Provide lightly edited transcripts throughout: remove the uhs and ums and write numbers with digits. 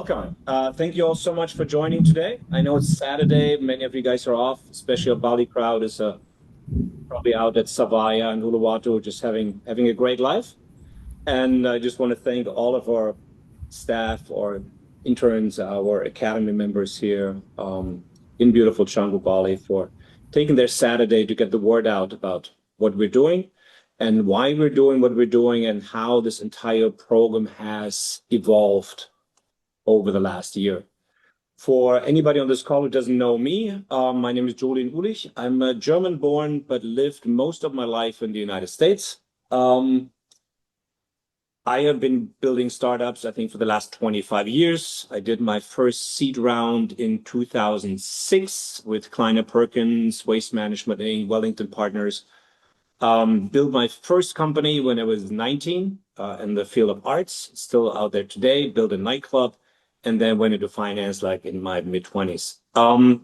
Welcome. Thank you all so much for joining today. I know it's Saturday. Many of you guys are off, especially a Bali crowd is probably out at Savaya and Uluwatu, just having a great life. And I just want to thank all of our staff, our interns, our academy members here in beautiful Canggu, Bali, for taking their Saturday to get the word out about what we're doing and why we're doing what we're doing and how this entire program has evolved over the last year. For anybody on this call who doesn't know me, my name is Julien Uhlig. I'm a German born, but lived most of my life in the United States. I have been building startups, I think, for the last 25 years. I did my first seed round in 2006 with Kleiner Perkins, Waste Management Inc., Wellington Partners. Built my first company when I was 19 in the field of arts, still out there today, built a nightclub, and then went into finance like in my mid 20s. I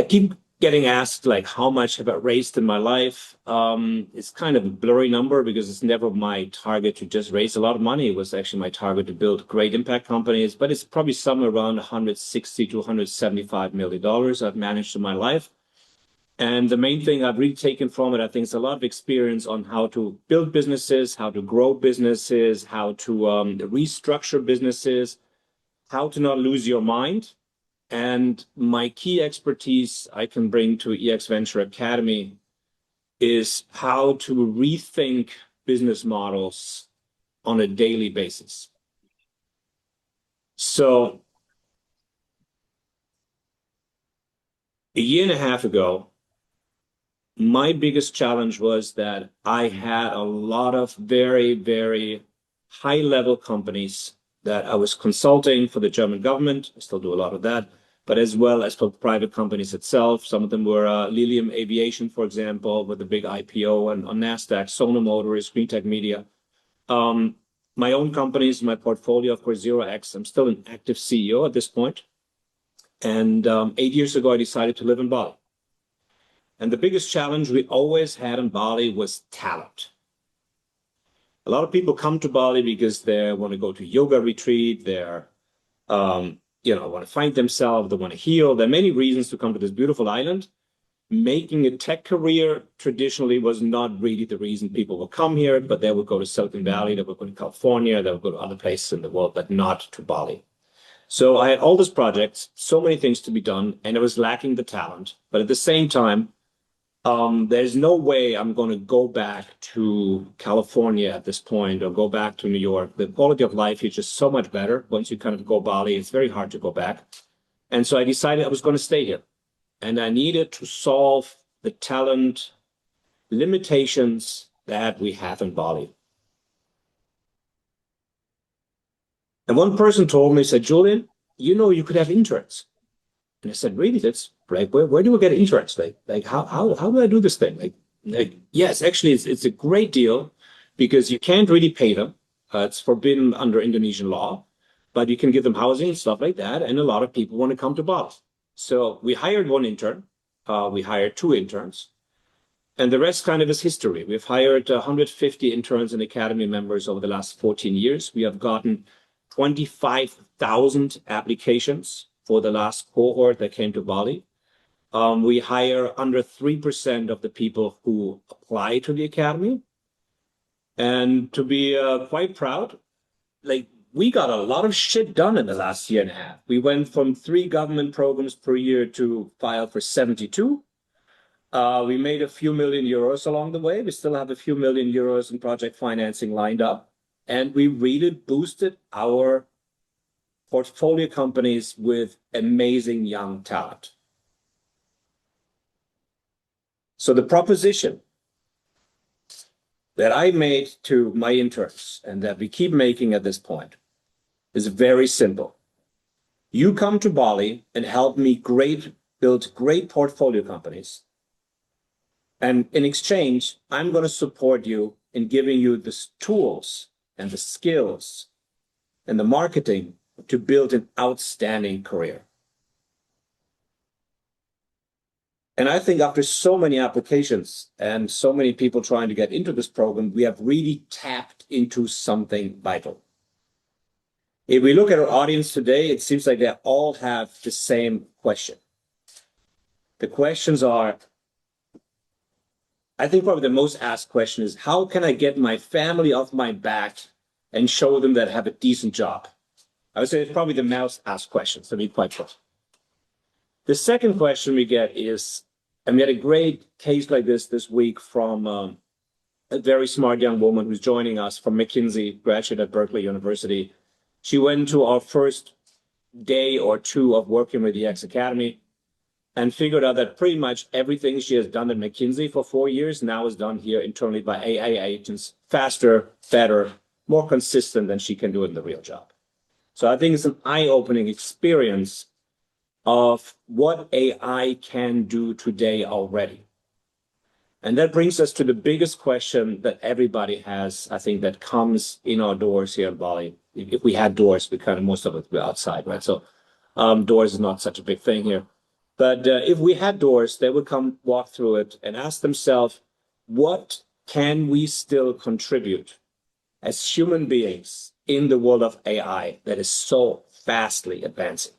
keep getting asked like how much have I raised in my life. It's kind of a blurry number because it's never my target to just raise a lot of money. It was actually my target to build great impact companies, but it's probably somewhere around 160 to 175 million dollars I've managed in my life. And the main thing I've really taken from it, I think, is a lot of experience on how to build businesses, how to grow businesses, how to restructure businesses, how to not lose your mind. And my key expertise I can bring to EX Venture Academy is how to rethink business models on a daily basis. So a year and a half ago, my biggest challenge was that I had a lot of very, very high level companies that I was consulting for the German government. I still do a lot of that, but as well as for private companies itself. Some of them were Lilium Aviation, for example, with the big IPO and on NASDAQ, Sono Motors, Green Tech Media. My own companies, my portfolio, of course, Zero X. I'm still an active CEO at this point. And 8 years ago, I decided to live in Bali. And the biggest challenge we always had in Bali was talent. A lot of people come to Bali because they want to go to yoga retreat, they're want to find themselves, they want to heal. There are many reasons to come to this beautiful island. Making a tech career traditionally was not really the reason people will come here, but they would go to Silicon Valley, they would go to California, they would go to other places in the world, but not to Bali. So I had all these projects, so many things to be done, and I was lacking the talent. But at the same time, there's no way I'm going to go back to California at this point or go back to New York. The quality of life is just so much better. Once you kind of go Bali, it's very hard to go back. And so I decided I was going to stay here. And I needed to solve the talent limitations that we have in Bali. And one person told me, said, Julian, you could have interns. And I said, really? That's like, where do I get interns? Like how do I do this thing? Yes, actually, it's a great deal because you can't really pay them. It's forbidden under Indonesian law, but you can give them housing and stuff like that. And a lot of people want to come to Bali. So we hired one intern. We hired two interns. And the rest kind of is history. We've hired 150 interns and academy members over the last 14 years. We have gotten 25,000 applications for the last cohort that came to Bali. We hire under 3% of the people who apply to the academy. And to be quite proud, like we got a lot of shit done in the last year and a half. We went from 3 government programs per year to file for 72. We made a few million euros along the way. We still have a few million euros in project financing lined up. And we really boosted our portfolio companies with amazing young talent. So the proposition that I made to my interns and that we keep making at this point is very simple. You come to Bali and help me build great portfolio companies. And in exchange, I'm going to support you in giving you the tools and the skills and the marketing to build an outstanding career. And I think after so many applications and so many people trying to get into this program, we have really tapped into something vital. If we look at our audience today, it seems like they all have the same question. The questions are, I think probably the most asked question is, how can I get my family off my back and show them that I have a decent job? I would say it's probably the most asked question, to be quite frank. The second question we get is, and we had a great case like this week from a very smart young woman who's joining us from McKinsey, graduate at Berkeley University. She went to our first day or two of working with the X Academy and figured out that pretty much everything she has done at McKinsey for 4 years now is done here internally by AI agents, faster, better, more consistent than she can do in the real job. So I think it's an eye-opening experience of what AI can do today already. And that brings us to the biggest question that everybody has, I think, that comes in our doors here in Bali. If we had doors, we kind of most of it were outside, right? So doors is not such a big thing here. But if we had doors, they would come walk through it and ask themselves, what can we still contribute as human beings in the world of AI that is so fastly advancing?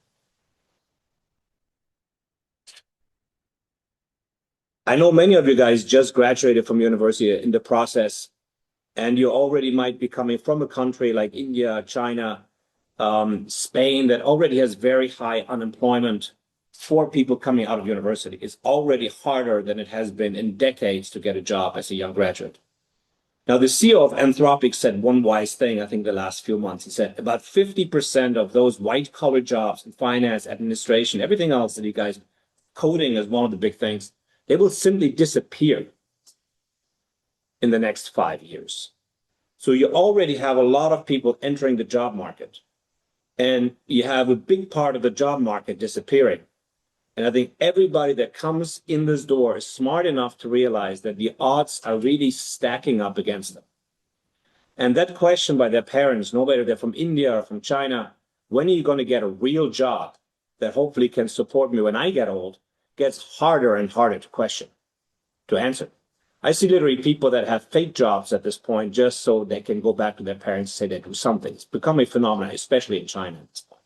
I know many of you guys just graduated from university in the process, and you already might be coming from a country like India, China, Spain, that already has very high unemployment for people coming out of university. It's already harder than it has been in decades to get a job as a young graduate. Now, the CEO of Anthropic said one wise thing, I think, the last few months. He said about 50% of those white collar jobs in finance, administration, everything else that you guys, coding is one of the big things, they will simply disappear in the next 5 years. So you already have a lot of people entering the job market, and you have a big part of the job market disappearing. And I think everybody that comes in this door is smart enough to realize that the odds are really stacking up against them. And that question by their parents, no matter they're from India or from China, when are you going to get a real job that hopefully can support me when I get old, gets harder and harder to question, to answer. I see literally people that have fake jobs at this point just so they can go back to their parents and say they do something. It's become a phenomenon, especially in China at this point.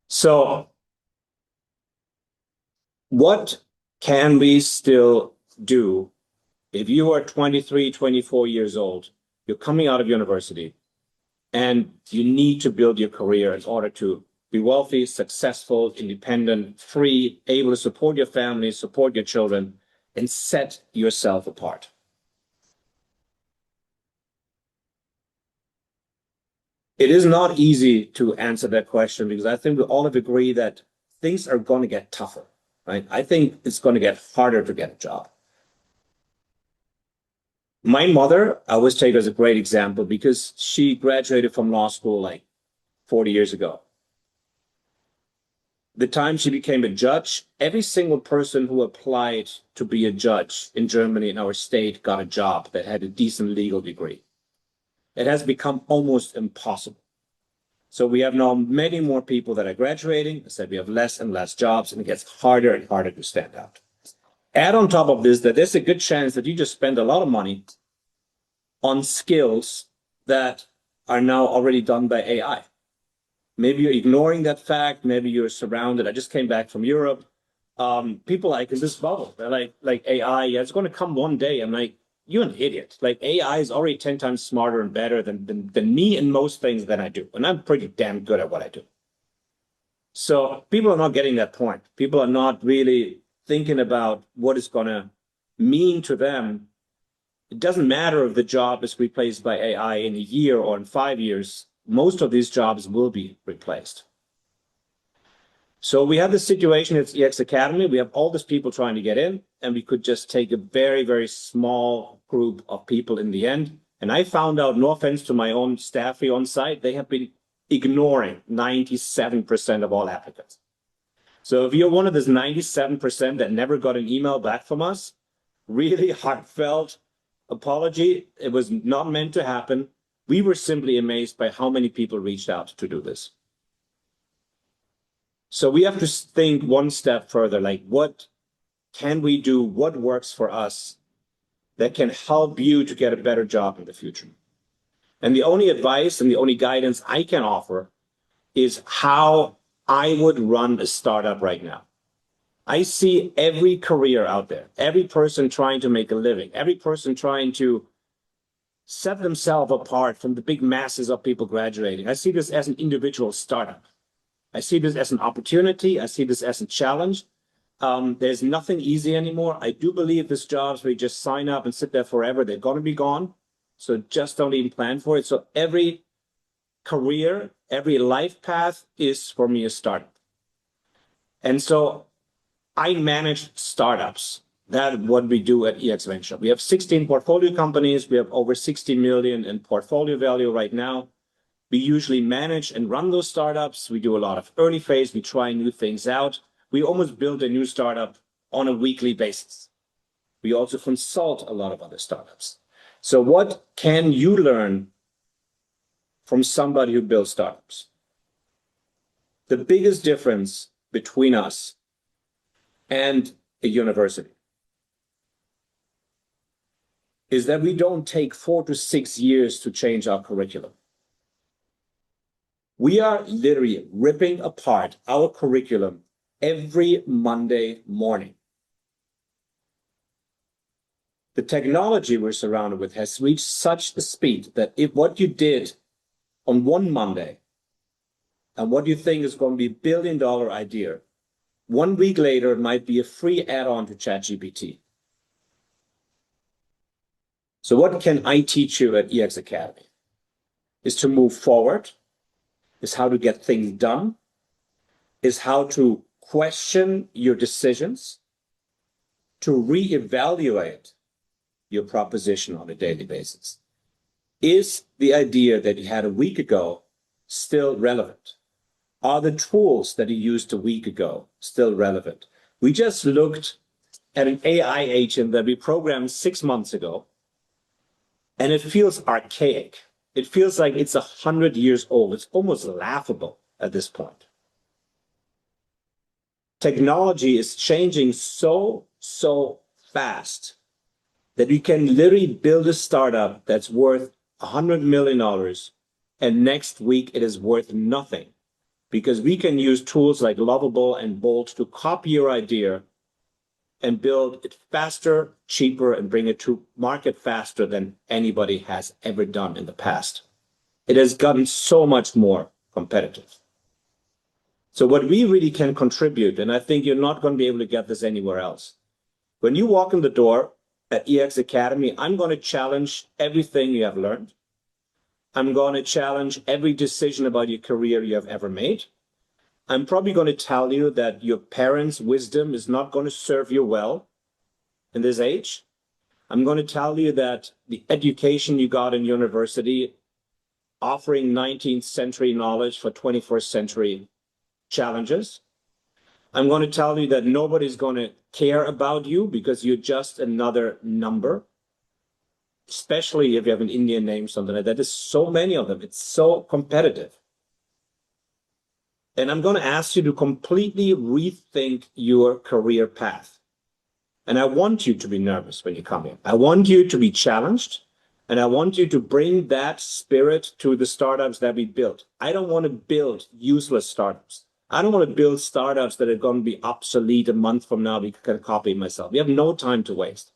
So what can we still do if you are 23, 24 years old, you're coming out of university, and you need to build your career in order to be wealthy, successful, independent, free, able to support your family, support your children, and set yourself apart? It is not easy to answer that question because I think we all have agreed that things are going to get tougher, right? I think it's going to get harder to get a job. My mother, I always take her as a great example because she graduated from law school like 40 years ago. The time she became a judge, every single person who applied to be a judge in Germany in our state got a job that had a decent legal degree. It has become almost impossible. So we have now many more people that are graduating. I said we have less and less jobs, and it gets harder and harder to stand out. Add on top of this that there's a good chance that you just spend a lot of money on skills that are now already done by AI. Maybe you're ignoring that fact. Maybe you're surrounded. I just came back from Europe. People like in this bubble, they're like AI, yeah, it's going to come one day. I'm like, you're an idiot. Like AI is already 10 times smarter and better than me in most things that I do. And I'm pretty damn good at what I do. So people are not getting that point. People are not really thinking about what it's going to mean to them. It doesn't matter if the job is replaced by AI in a year or in 5 years. Most of these jobs will be replaced. So we have this situation at EX Academy. We have all these people trying to get in, and we could just take a very, very small group of people in the end. And I found out, no offense to my own staff here on site, they have been ignoring 97% of all applicants. So if you're one of this 97% that never got an email back from us, really heartfelt apology. It was not meant to happen. We were simply amazed by how many people reached out to do this. So we have to think one step further, like what can we do? What works for us that can help you to get a better job in the future? And the only advice and the only guidance I can offer is how I would run a startup right now. I see every career out there, every person trying to make a living, every person trying to set themselves apart from the big masses of people graduating. I see this as an individual startup. I see this as an opportunity. I see this as a challenge. There's nothing easy anymore. I do believe these jobs where you just sign up and sit there forever, they're going to be gone. So just don't even plan for it. So every career, every life path is for me a startup. And so I manage startups. That's what we do at EX Venture. We have 16 portfolio companies. We have over 60 million in portfolio value right now. We usually manage and run those startups. We do a lot of early phase. We try new things out. We almost build a new startup on a weekly basis. We also consult a lot of other startups. So what can you learn from somebody who builds startups? The biggest difference between us and a university is that we don't take 4 to 6 years to change our curriculum. We are literally ripping apart our curriculum every Monday morning. The technology we're surrounded with has reached such a speed that if what you did on one Monday and what you think is going to be a billion-dollar idea, 1 week later it might be a free add-on to ChatGPT. So what can I teach you at EX Academy? Is to move forward, is how to get things done, is how to question your decisions, to reevaluate your proposition on a daily basis. Is the idea that you had a week ago still relevant? Are the tools that you used a week ago still relevant? We just looked at an AI agent that we programmed 6 months ago, and it feels archaic. It feels like it's 100 years old. It's almost laughable at this point. Technology is changing so fast that you can literally build a startup that's worth $100 million, and next week it is worth nothing, because we can use tools like Lovable and Bolt to copy your idea and build it faster, cheaper, and bring it to market faster than anybody has ever done in the past. It has gotten so much more competitive. So what we really can contribute, and I think you're not going to be able to get this anywhere else. When you walk in the door at EX Academy, I'm going to challenge everything you have learned. I'm going to challenge every decision about your career you have ever made. I'm probably going to tell you that your parents' wisdom is not going to serve you well in this age. I'm going to tell you that the education you got in university, offering 19th century knowledge for 21st century challenges. I'm going to tell you that nobody's going to care about you because you're just another number, especially if you have an Indian name, something like that. There's so many of them. It's so competitive. And I'm going to ask you to completely rethink your career path. And I want you to be nervous when you come in. I want you to be challenged. And I want you to bring that spirit to the startups that we built. I don't want to build useless startups. I don't want to build startups that are going to be obsolete a month from now. We can copy myself. We have no time to waste.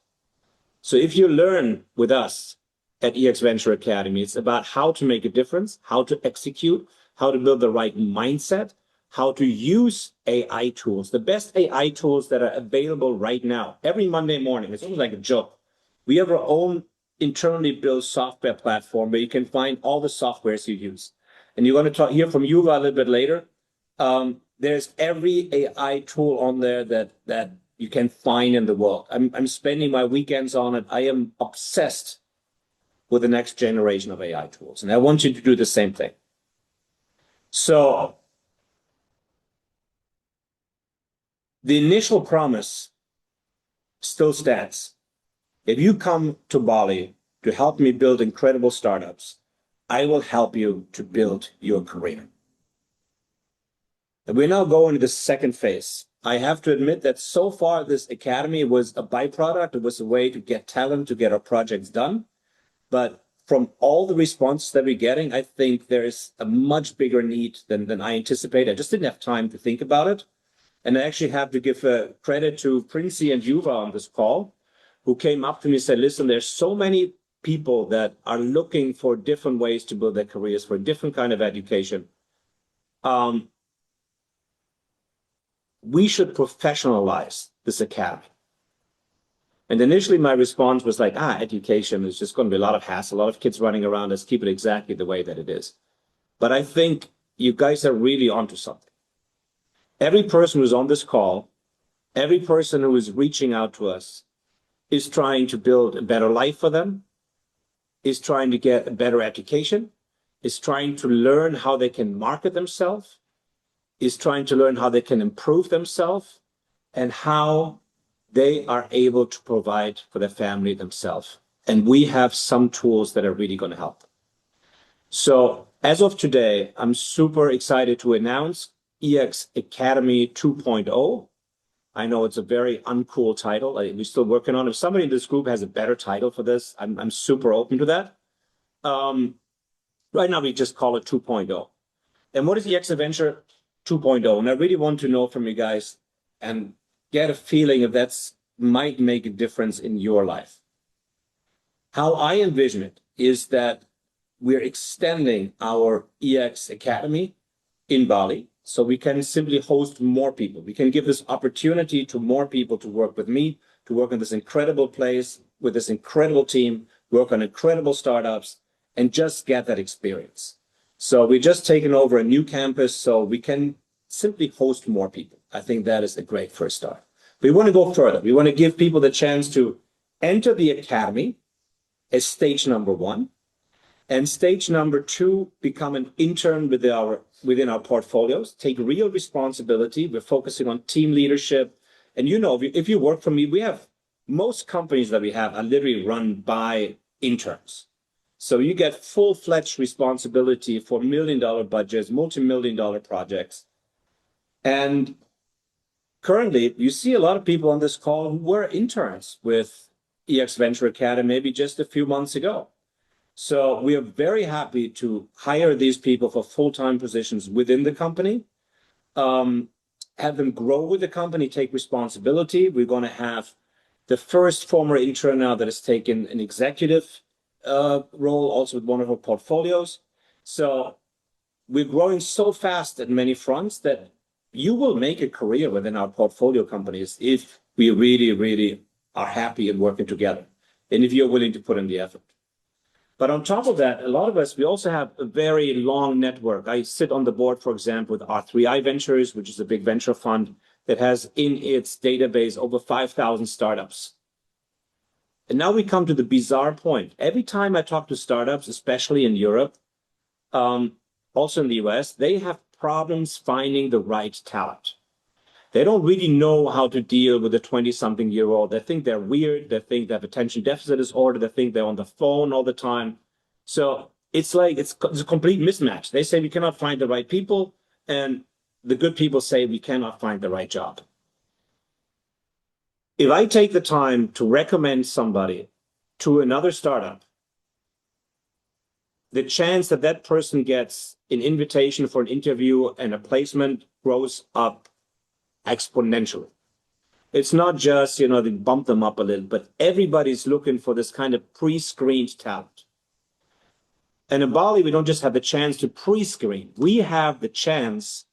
So if you learn with us at EX Venture Academy, it's about how to make a difference, how to execute, how to build the right mindset, how to use AI tools, the best AI tools that are available right now. Every Monday morning, it's almost like a joke. We have our own internally built software platform where you can find all the softwares you use. And you're going to hear from Yuva a little bit later. There's every AI tool on there that you can find in the world. I'm spending my weekends on it. I am obsessed with the next generation of AI tools. And I want you to do the same thing. So the initial promise still stands. If you come to Bali to help me build incredible startups, I will help you to build your career. And we're now going to the second phase. I have to admit that so far this academy was a byproduct. It was a way to get talent, to get our projects done. But from all the responses that we're getting, I think there is a much bigger need than I anticipated. I just didn't have time to think about it. And I actually have to give credit to Princey and Yuva on this call, who came up to me and said, listen, there's so many people that are looking for different ways to build their careers, for a different kind of education. We should professionalize this academy. And initially my response was like, education is just going to be a lot of hassle, a lot of kids running around. Let's keep it exactly the way that it is. But I think you guys are really onto something. Every person who's on this call, every person who is reaching out to us is trying to build a better life for them, is trying to get a better education, is trying to learn how they can market themselves, is trying to learn how they can improve themselves, and how they are able to provide for their family themselves. And we have some tools that are really going to help. So as of today, I'm super excited to announce EX Academy 2.0. I know it's a very uncool title. We're still working on it. If somebody in this group has a better title for this, I'm super open to that. Right now, we just call it 2.0. And what is EX Adventure 2.0? And I really want to know from you guys and get a feeling if that's might make a difference in your life. How I envision it is that we're extending our EX Academy in Bali, so we can simply host more people. We can give this opportunity to more people to work with me, to work in this incredible place with this incredible team, work on incredible startups, and just get that experience. So we're just taking over a new campus so we can simply host more people. I think that is a great first start. We want to go further. We want to give people the chance to enter the academy as stage number one. And stage number two, become an intern within our portfolios, take real responsibility. We're focusing on team leadership. And if you work for me, we have most companies that we have are literally run by interns. So you get full-fledged responsibility for million-dollar budgets, multi-million-dollar projects. And currently, you see a lot of people on this call who were interns with EX Venture Academy maybe just a few months ago. So we are very happy to hire these people for full-time positions within the company, have them grow with the company, take responsibility. We're going to have the first former intern now that has taken an executive role, also with one of our portfolios. So we're growing so fast at many fronts that you will make a career within our portfolio companies if we really, really are happy and working together, and if you're willing to put in the effort. But on top of that, a lot of us, we also have a very long network. I sit on the board, for example, with R3I Ventures, which is a big venture fund that has in its database over 5,000 startups. And now we come to the bizarre point. Every time I talk to startups, especially in Europe, also in the US, they have problems finding the right talent. They don't really know how to deal with a 20-something-year-old. They think they're weird. They think they have attention deficit disorder. They think they're on the phone all the time. So it's like it's a complete mismatch. They say we cannot find the right people, and the good people say we cannot find the right job. If I take the time to recommend somebody to another startup, the chance that that person gets an invitation for an interview and a placement grows up exponentially. It's not just, they bump them up a little, but everybody's looking for this kind of pre-screened talent. And in Bali, we don't just have the chance to pre-screen. We have the chance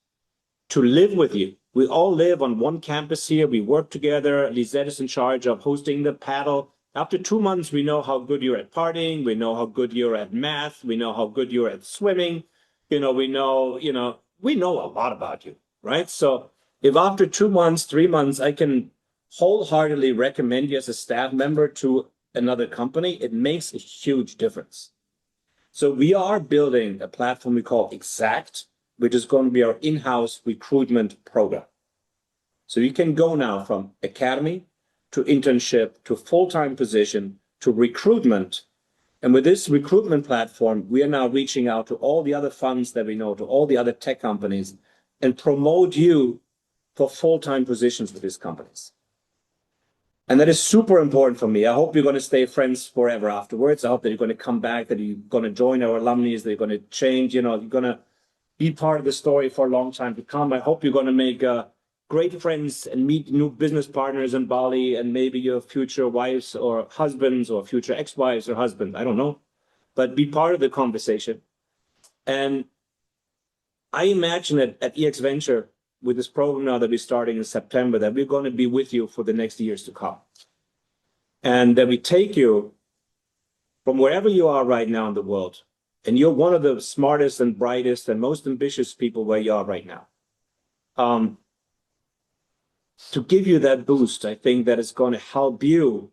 to live with you. We all live on one campus here. We work together. Lisette is in charge of hosting the paddle. After 2 months, we know how good you're at partying. We know how good you're at math. We know how good you're at swimming. We know a lot about you, right? So if after 2 months, 3 months, I can wholeheartedly recommend you as a staff member to another company, it makes a huge difference. So we are building a platform we call Exact, which is going to be our in-house recruitment program. So you can go now from academy to internship to full-time position to recruitment. And with this recruitment platform, we are now reaching out to all the other funds that we know, to all the other tech companies, and promote you for full-time positions with these companies. And that is super important for me. I hope you're going to stay friends forever afterwards. I hope that you're going to come back, that you're going to join our alumni, that you're going to change, you're going to be part of the story for a long time to come. I hope you're going to make great friends and meet new business partners in Bali and maybe your future wives or husbands or future ex-wives or husbands. I don't know, but be part of the conversation. And I imagine that at EX Venture, with this program now that we're starting in September, that we're going to be with you for the next years to come. And that we take you from wherever you are right now in the world, and you're one of the smartest and brightest and most ambitious people where you are right now. To give you that boost, I think that it's going to help you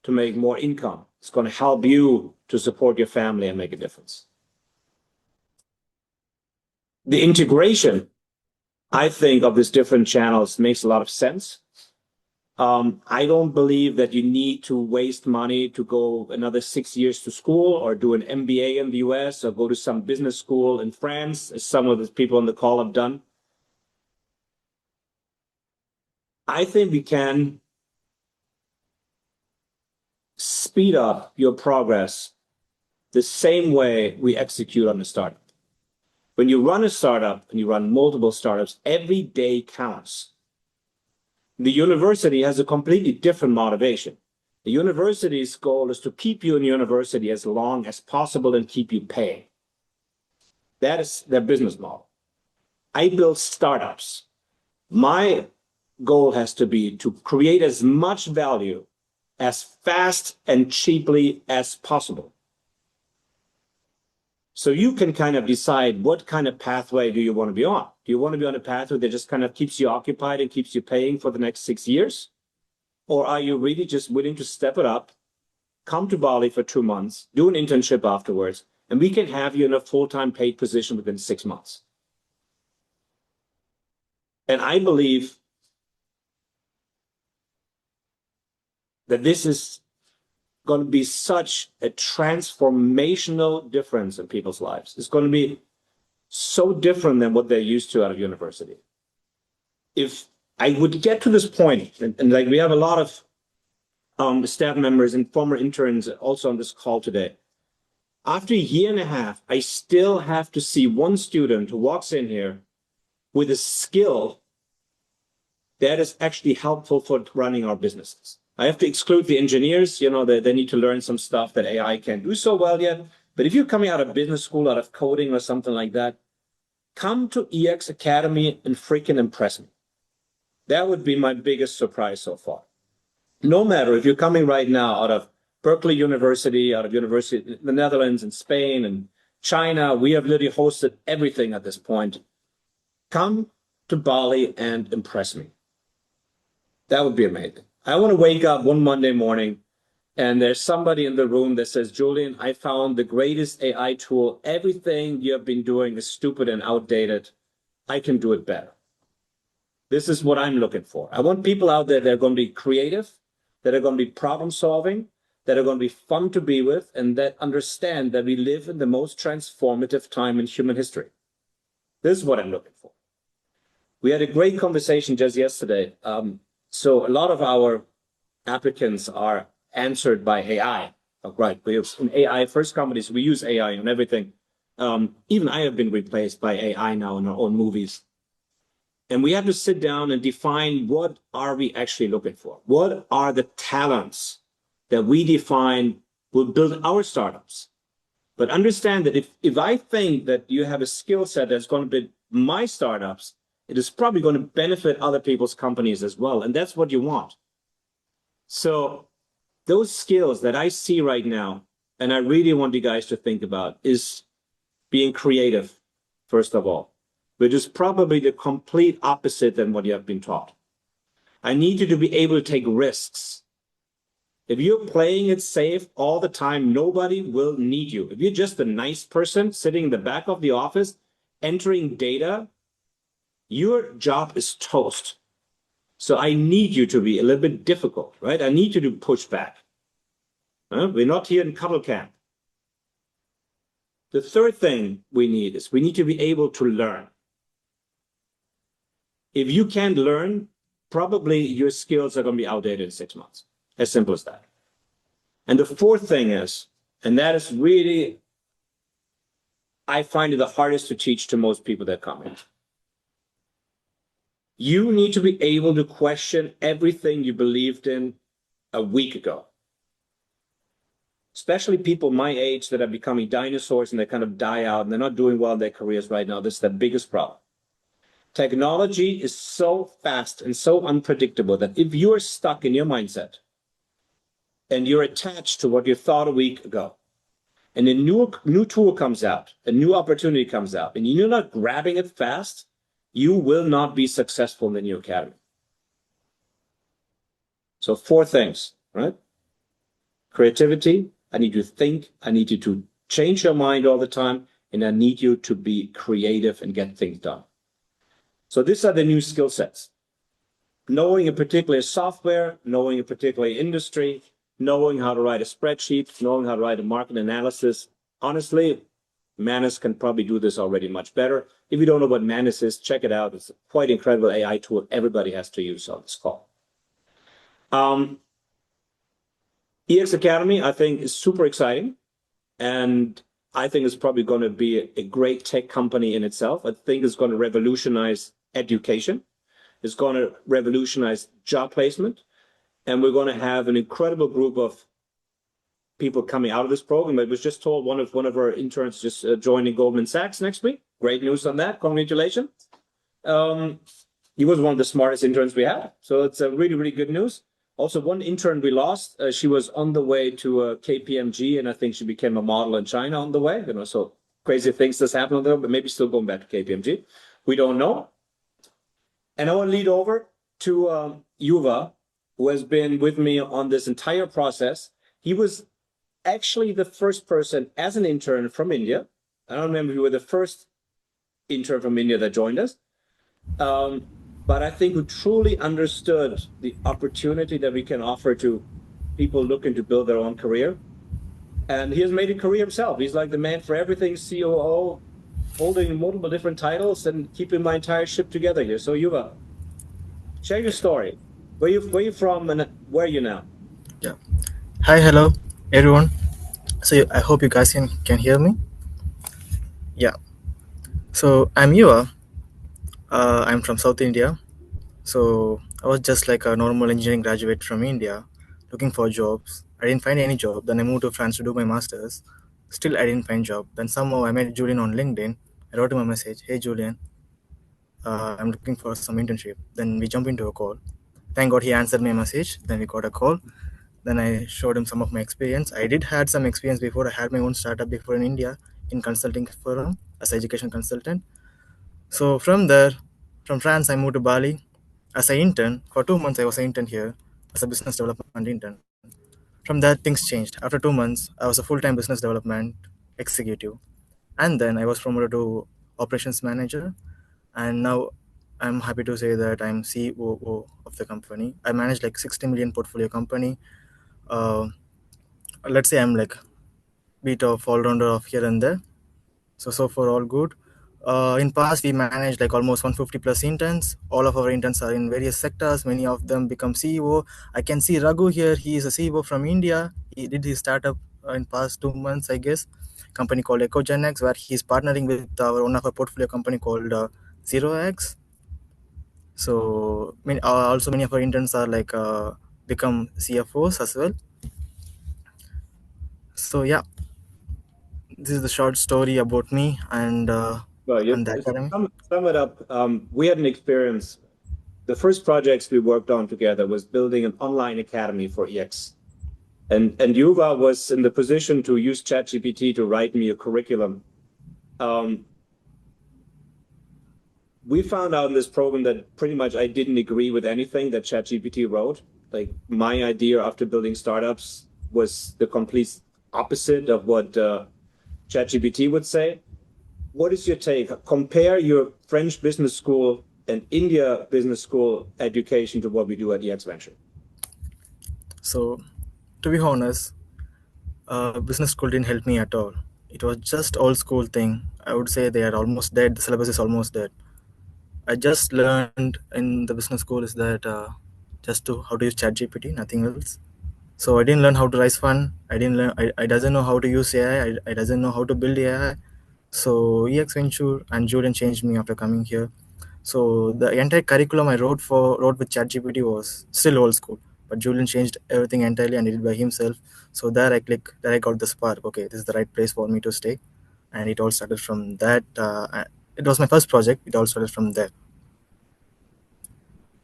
to make more income. It's going to help you to support your family and make a difference. The integration, I think, of these different channels makes a lot of sense. I don't believe that you need to waste money to go another 6 years to school or do an MBA in the US or go to some business school in France, as some of the people on the call have done. I think we can speed up your progress the same way we execute on a startup. When you run a startup and you run multiple startups, every day counts. The university has a completely different motivation. The university's goal is to keep you in university as long as possible and keep you paying. That is their business model. I build startups. My goal has to be to create as much value as fast and cheaply as possible. So you can kind of decide what kind of pathway do you want to be on. Do you want to be on a pathway that just kind of keeps you occupied and keeps you paying for the next 6 years? Or are you really just willing to step it up, come to Bali for 2 months, do an internship afterwards, and we can have you in a full-time paid position within 6 months? And I believe that this is going to be such a transformational difference in people's lives. It's going to be so different than what they're used to out of university. If I would get to this point, and like we have a lot of staff members and former interns also on this call today, after a year and a half, I still have to see one student who walks in here with a skill that is actually helpful for running our businesses. I have to exclude the engineers, they need to learn some stuff that AI can't do so well yet. But if you're coming out of business school, out of coding or something like that, come to EX Academy and freaking impress me. That would be my biggest surprise so far. No matter if you're coming right now out of Berkeley University, out of University in the Netherlands and Spain and China, we have literally hosted everything at this point. Come to Bali and impress me. That would be amazing. I want to wake up one Monday morning and there's somebody in the room that says, Julien, I found the greatest AI tool. Everything you have been doing is stupid and outdated. I can do it better. This is what I'm looking for. I want people out there that are going to be creative, that are going to be problem solving, that are going to be fun to be with, and that understand that we live in the most transformative time in human history. This is what I'm looking for. We had a great conversation just yesterday. So a lot of our applicants are answered by AI. Right, we have in AI first companies, we use AI on everything. Even I have been replaced by AI now in our own movies. And we have to sit down and define what are we actually looking for? What are the talents that we define will build our startups? But understand that if I think that you have a skill set that's going to build my startups, it is probably going to benefit other people's companies as well. And that's what you want. So those skills that I see right now, and I really want you guys to think about, is being creative, first of all, which is probably the complete opposite than what you have been taught. I need you to be able to take risks. If you're playing it safe all the time, nobody will need you. If you're just a nice person sitting in the back of the office, entering data, your job is toast. So I need you to be a little bit difficult, right? I need you to push back. We're not here in cuddle camp. The third thing we need is we need to be able to learn. If you can't learn, probably your skills are going to be outdated in 6 months. As simple as that. And the fourth thing is, and that is really, I find it the hardest to teach to most people that come in. You need to be able to question everything you believed in a week ago. Especially people my age that are becoming dinosaurs and they kind of die out and they're not doing well in their careers right now. This is the biggest problem. Technology is so fast and so unpredictable that if you're stuck in your mindset and you're attached to what you thought a week ago, and a new tool comes out, a new opportunity comes out, and you're not grabbing it fast, you will not be successful in the new academy. So 4 things, right? Creativity. I need you to think. I need you to change your mind all the time. And I need you to be creative and get things done. So these are the new skill sets. Knowing a particular software, knowing a particular industry, knowing how to write a spreadsheet, knowing how to write a market analysis. Honestly, Manus can probably do this already much better. If you don't know what Manus is, check it out. It's a quite incredible AI tool everybody has to use on this call. EX Academy, I think, is super exciting. And I think it's probably going to be a great tech company in itself. I think it's going to revolutionize education. It's going to revolutionize job placement. And we're going to have an incredible group of people coming out of this program. I was just told one of our interns just joining Goldman Sachs next week. Great news on that. Congratulations. He was one of the smartest interns we had. So it's a really, really good news. Also, one intern we lost, she was on the way to KPMG, and I think she became a model in China on the way. So crazy things that's happened there, but maybe still going back to KPMG. We don't know. And I want to lead over to Yuva, who has been with me on this entire process. He was actually the first person as an intern from India. I don't remember if you were the first intern from India that joined us. But I think who truly understood the opportunity that we can offer to people looking to build their own career. And he has made a career himself. He's like the man for everything, COO, holding multiple different titles and keeping my entire ship together here. So Yuva, share your story. Where you from and where are you now? Yeah. Hi, hello, everyone. So I hope you guys can hear me. Yeah. So I'm Yuva. I'm from South India. So I was just like a normal engineering graduate from India, looking for jobs. I didn't find any job. Then I moved to France to do my masters. Still, I didn't find job. Then somehow I met Julien on LinkedIn. I wrote him a message. Hey, Julien, I'm looking for some internship. Then we jump into a call. Thank God he answered my message. Then we got a call. Then I showed him some of my experience. I did had some experience before. I had my own startup before in India in consulting firm as education consultant. So from there, from France, I moved to Bali as an intern. For 2 months, I was an intern here as a business development intern. From that, things changed. After 2 months, I was a full-time business development executive, and then I was promoted to operations manager. And now I'm happy to say that I'm COO of the company. I manage like 60 million portfolio company. Uh, let's say I'm like bit of all rounder of here and there. So far all good. In past we managed like almost 150 plus interns. All of our interns are in various sectors. Many of them become CEO. I can see Raghu here. He is a CEO from India. He did his startup in past 2 months, I guess. Company called EcoGenX, where he's partnering with one of our portfolio company called Zero X. So also many of our interns are like become CFOs as well. So yeah, this is the short story about me Well, and the academy. sum it up. We had an experience. The first projects we worked on together was building an online academy for EX. And Yuva was in the position to use ChatGPT to write me a curriculum. We found out in this program that pretty much I didn't agree with anything that ChatGPT wrote. Like my idea after building startups was the complete opposite of what ChatGPT would say. What is your take? Compare your French business school and India business school education to what we do at EX Venture. So, to be honest, business school didn't help me at all. It was just old school thing. I would say they are almost dead. The syllabus is almost dead. I just learned in the business school is that just to how to use ChatGPT, nothing else. So I didn't learn how to raise fund. I didn't learn. I doesn't know how to use AI. I doesn't know how to build AI. So EX Venture and Julien changed me after coming here. So the entire curriculum I wrote with ChatGPT was still old school, but Julian changed everything entirely and did it by himself. So there I got the spark. Okay, this is the right place for me to stay, and it all started from that. It was my first project. It all started from there.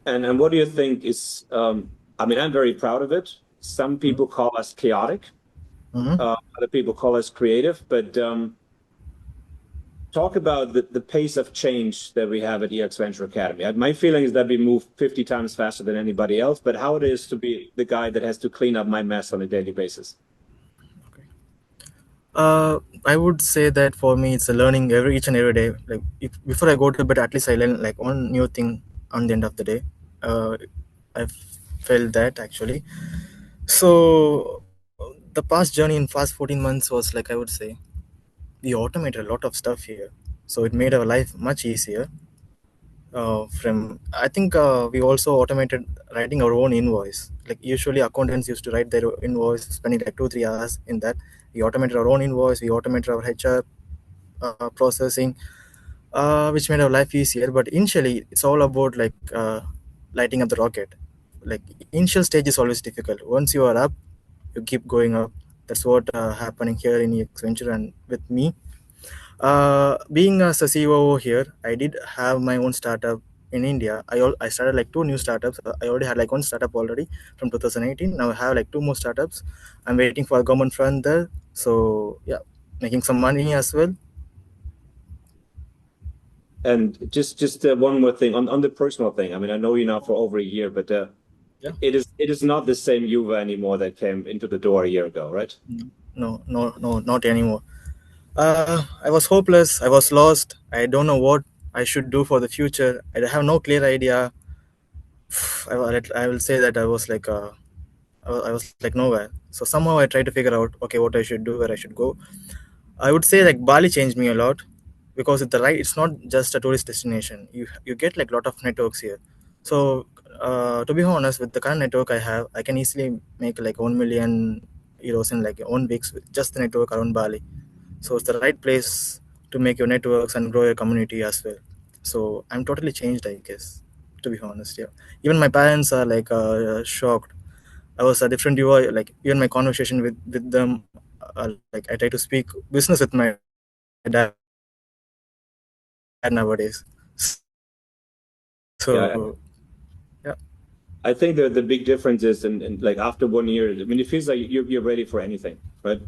And what do you think is, I mean, I'm very proud of it. Some people call us chaotic, Mm-hmm. other people call us creative, but talk about the pace of change that we have at EX Venture Academy. My feeling is that we move 50 times faster than anybody else, but how it is to be the guy that has to clean up my mess on a daily basis. I would say that for me, it's a learning every each and every day. Like if, before I go to bed, at least I learn like one new thing on the end of the day. Uh, I felt that actually. So the past journey in past 14 months was like I would say we automated a lot of stuff here, so it made our life much easier. From I think we also automated writing our own invoice. Like usually accountants used to write their invoice, spending like 2 3 hours in that. We automated our own invoice. We automated our HR processing, which made our life easier. But initially, it's all about like lighting up the rocket. Like initial stage is always difficult. Once you are up, you keep going up. That's what happening here in Accenture and with me. Being as a CEO here, I did have my own startup in India. I started like two new startups. I already had like one startup already from 2018. Now I have like two more startups. I'm waiting for a government fund there. So yeah, making some money as well. And just one more thing on the personal thing. I mean, I know you now for over a year, but Yeah. it is not the same Juve anymore that came into the door a year ago, right? No, no, no, not anymore. I was hopeless. I was lost. I don't know what I should do for the future. I have no clear idea. I will say that I was like I was like nowhere. So somehow I tried to figure out okay what I should do, where I should go. I would say like Bali changed me a lot because it's the right. It's not just a tourist destination. You get like a lot of networks here. So to be honest, with the current network I have, I can easily make like 1 million euros in like 1 week with just the network around Bali. So it's the right place to make your networks and grow your community as well. So I'm totally changed, I guess. To be honest, yeah. Even my parents are like shocked. I was a different UI. Like even my conversation with them, like I try to speak business with my dad nowadays. So yeah, Yeah, I think the big difference is, and like after 1 year, I mean, it feels like you're ready for anything, right?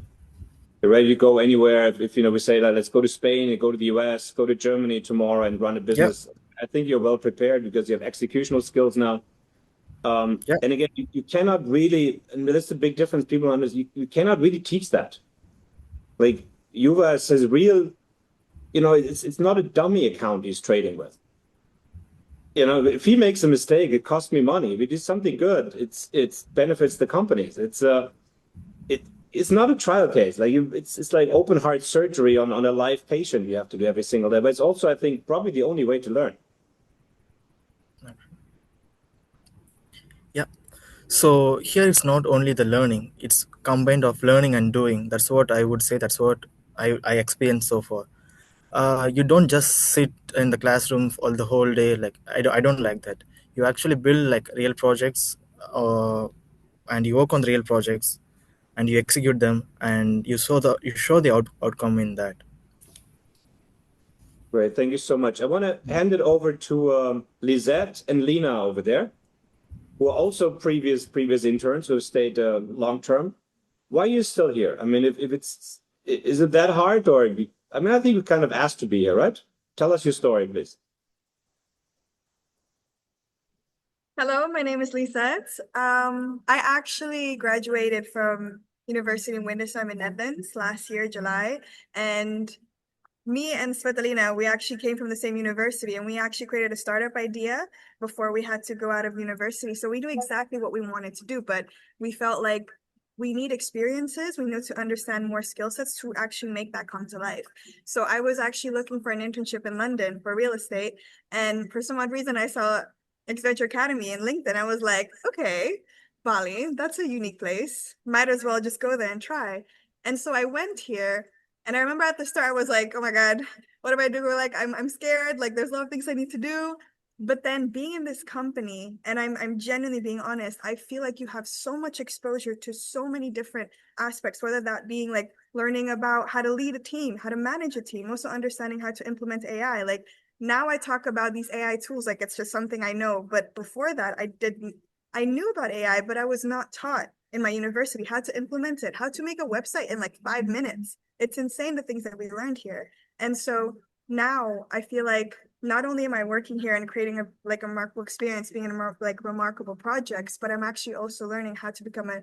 You're ready to go anywhere. If we say that, let's go to Spain and go to the US, go to Germany tomorrow and run a yeah, business. I think you're well prepared because you have executional skills now. yeah. And again, you cannot really, and that's the big difference. People understand you cannot really teach that. Like Juva says, real, it's not a dummy account he's trading with. If he makes a mistake, it costs me money. If he does something good, it's benefits the companies. It's not a trial case. Like it's like open heart surgery on a live patient you have to do every single day. But it's also, I think, probably the only way to learn. Yeah. So here it's not only the learning, it's combined of learning and doing. That's what I would say. That's what I experienced so far. You don't just sit in the classroom all the whole day. Like I don't like that. You actually build like real projects, and you work on the real projects, and you execute them, and you show the outcome in that. Great, thank you so much. I want to hand it over to Lisette and Lena over there, who are also previous interns who have stayed long term. Why are you still here? I mean, if it's is it that hard, or I mean, I think you kind of asked to be here, right? Tell us your story, please. Hello, my name is Lisette. I actually graduated from University in Windesheim in Netherlands last year, July. And me and Svetlana, we actually came from the same university and we actually created a startup idea before we had to go out of university. So we knew exactly what we wanted to do, but we felt like we need experiences. We need to understand more skill sets to actually make that come to life. So I was actually looking for an internship in London for real estate. And for some odd reason, I saw Venture Academy in LinkedIn. I was like, okay, Bali, that's a unique place. Might as well just go there and try. And so I went here. And I remember at the start, I was like, oh my God, what am I doing? Like, I'm scared. Like, there's a lot of things I need to do. But then being in this company, and I'm genuinely being honest, I feel like you have so much exposure to so many different aspects, whether that being like learning about how to lead a team, how to manage a team, also understanding how to implement AI. Like now I talk about these AI tools like it's just something I know. But before that, I knew about AI, but I was not taught in my university how to implement it, how to make a website in like 5 minutes. It's insane the things that we learned here. And so now I feel like not only am I working here and creating a remarkable experience, being in remarkable projects, but I'm actually also learning how to become a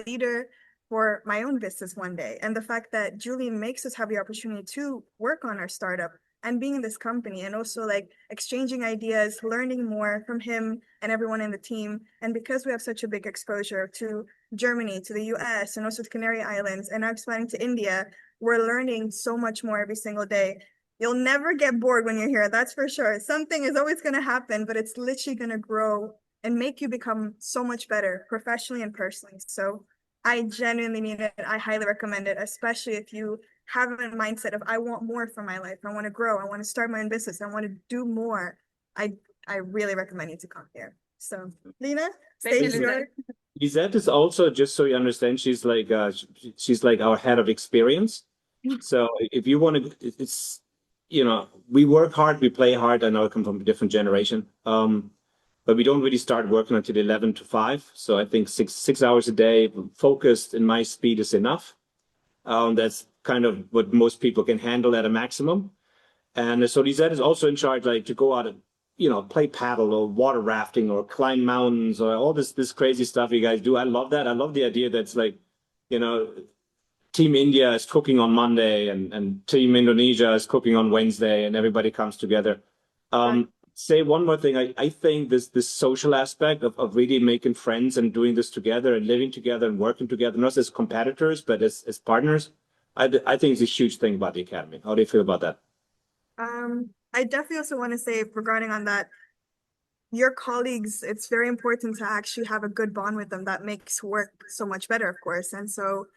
leader for my own business one day. And the fact that Julien makes us have the opportunity to work on our startup and being in this company and also like exchanging ideas, learning more from him and everyone in the team. And because we have such a big exposure to Germany, to the US, and also to Canary Islands, and now expanding to India, we're learning so much more every single day. You'll never get bored when you're here, that's for sure. Something is always going to happen, but it's literally going to grow and make you become so much better professionally and personally. So I genuinely mean it. I highly recommend it, especially if you have a mindset of I want more for my life. I want to grow. I want to start my own business. I want to do more. I I really recommend you to come here. So Lena, stage is yours. Lisette is also, just so you understand, she's like our head of experience. So if you want to, it's, you know, we work hard, we play hard. I know I come from a different generation. But we don't really start working until 11 to 5. So I think six hours a day focused in my speed is enough. That's kind of what most people can handle at a maximum. And so Lisette is also in charge, like to go out and, you know, play paddle or water rafting or climb mountains or all this crazy stuff you guys do. I love that. I love the idea that's like, you know, Team India is cooking on Monday and Team Indonesia is cooking on Wednesday and everybody comes together. Say one more thing. I think this social aspect of really making friends and doing this together and living together and working together, not as competitors, but as partners, I think it's a huge thing about the Academy. How do you feel about that? I definitely also want to say regarding on that, your colleagues, it's very important to actually have a good bond with them. That makes work so much better, of course. And so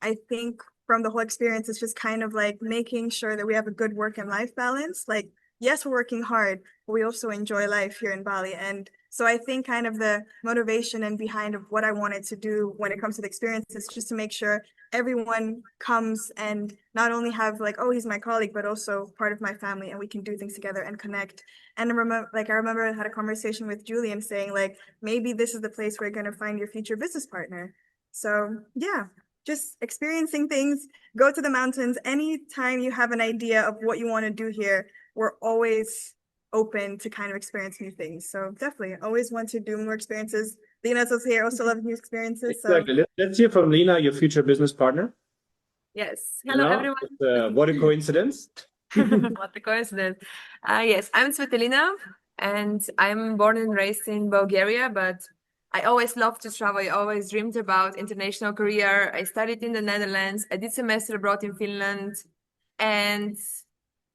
I think from the whole experience, it's just kind of like making sure that we have a good work and life balance. Like, yes, we're working hard, but we also enjoy life here in Bali. And so I think kind of the motivation and behind of what I wanted to do when it comes to the experience is just to make sure everyone comes and not only have like, oh, he's my colleague, but also part of my family and we can do things together and connect. And I remember I had a conversation with Julien saying like, maybe this is the place where you're going to find your future business partner. So yeah, just experiencing things, go to the mountains. Anytime you have an idea of what you want to do here, we're always open to kind of experience new things. So definitely always want to do more experiences. Lena's also here, also love new experiences. So Exactly. Let's hear from Lena, your future business partner. Yes. You Hello, know, everyone. what a coincidence. What a coincidence. Yes, I'm Svetlina, and I'm born and raised in Bulgaria, but I always loved to travel. I always dreamed about international career. I studied in the Netherlands. I did semester abroad in Finland, and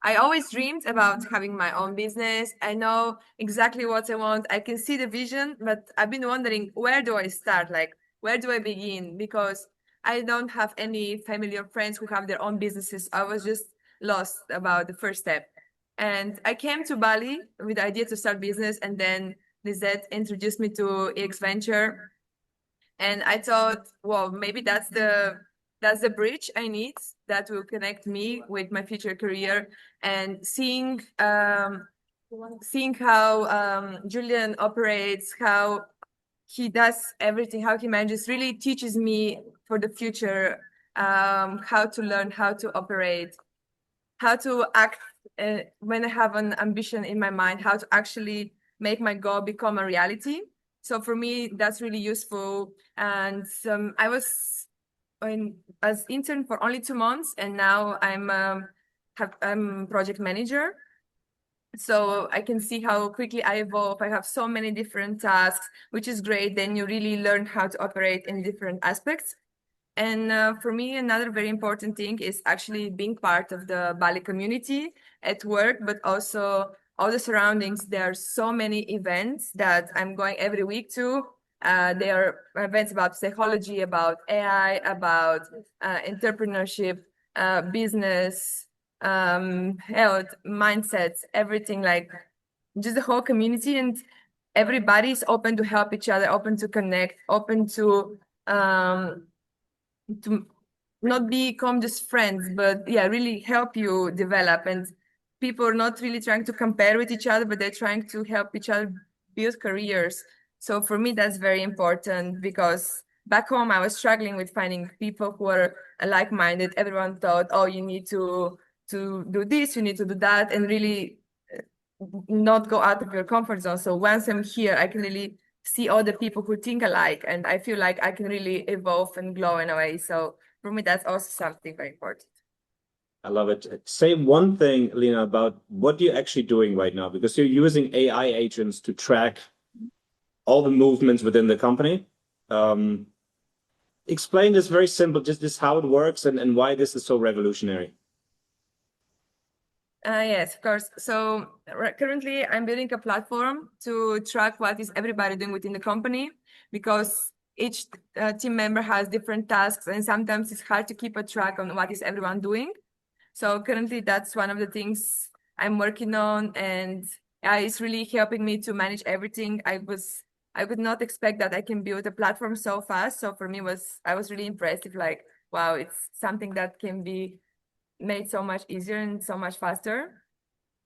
I always dreamed about having my own business. I know exactly what I want. I can see the vision, but I've been wondering, where do I start? Like, where do I begin? Because I don't have any family or friends who have their own businesses. I was just lost about the first step. And I came to Bali with the idea to start business, and then Lizette introduced me to EX Venture. And I thought, well, maybe that's the bridge I need that will connect me with my future career. And seeing how Julien operates, how he does everything, how he manages, really teaches me for the future how to learn, how to operate, how to act when I have an ambition in my mind, how to actually make my goal become a reality. So for me, that's really useful. And I was as intern for only 2 months, and now I'm project manager. So I can see how quickly I evolve. I have so many different tasks, which is great. Then you really learn how to operate in different aspects. And for me, another very important thing is actually being part of the Bali community at work, but also all the surroundings. There are so many events that I'm going every week to. There are events about psychology, about AI, about entrepreneurship, business, health, mindsets, everything, like just the whole community. And everybody's open to help each other, open to connect, open to not become just friends, but yeah, really help you develop. And people are not really trying to compare with each other, but they're trying to help each other build careers. So for me, that's very important, because back home I was struggling with finding people who are like-minded. Everyone thought, oh, you need to do this, you need to do that, and really not go out of your comfort zone. So once I'm here, I can really see all the people who think alike, and I feel like I can really evolve and grow in a way. So for me, that's also something very important. I love it. Say one thing, Lena, about what you're actually doing right now, because you're using AI agents to track all the movements within the company. Explain this very simple, just this how it works and why this is so revolutionary. Yes, of course. So currently, I'm building a platform to track what is everybody doing within the company, because each team member has different tasks, and sometimes it's hard to keep a track on what is everyone doing. So currently, that's one of the things I'm working on, and it's really helping me to manage everything. I could not expect that I can build a platform so fast. So for me, I was really impressed. Like, wow, it's something that can be made so much easier and so much faster.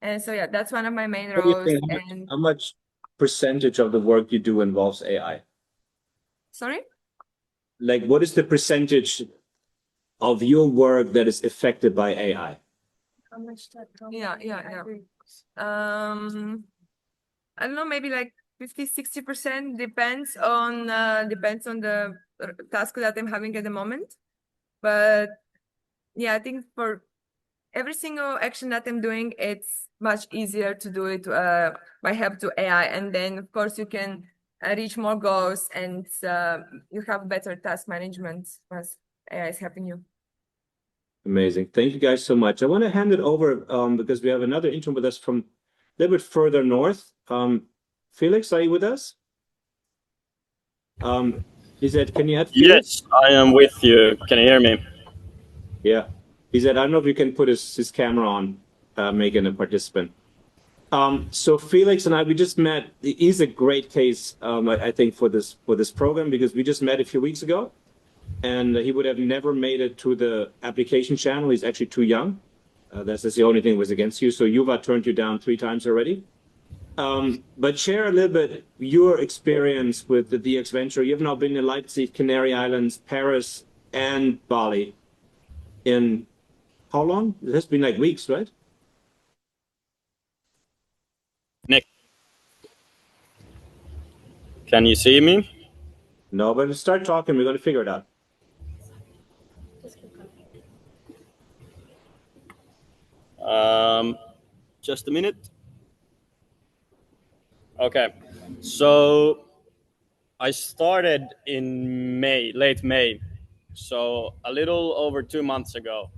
And so yeah, that's one of my main What do you roles. think? And How much percentage of the work you do involves AI? sorry? Like, what is the percentage of your work that is affected by AI? Yeah. I don't know, maybe like 50-60%, depends on the task that I'm having at the moment. But yeah, I think for every single action that I'm doing, it's much easier to do it by help to AI. And then of course you can reach more goals, and you have better task management once AI is helping you. Amazing. Thank you guys so much. I want to hand it over because we have another intern with us from a little bit further north. Felix, are you with us? He said, can you add Felix? Yes, I am with you. Can you hear me? Yeah. He said, I don't know if you can put his camera on, make him a participant. So Felix and I, we just met. He's a great case, I think, for this program, because we just met a few weeks ago, and he would have never made it to the application channel. He's actually too young. That's the only thing was against you. So Yuva turned you down 3 times already. But share a little bit your experience with the DX venture. You've now been in Leipzig, Canary Islands, Paris, and Bali. In how long? It has been like weeks, right? Nick, can you see me? No, but start talking. We're going to figure it out. Just a minute. Okay, so I started in May, late May, so a little over 2 months ago.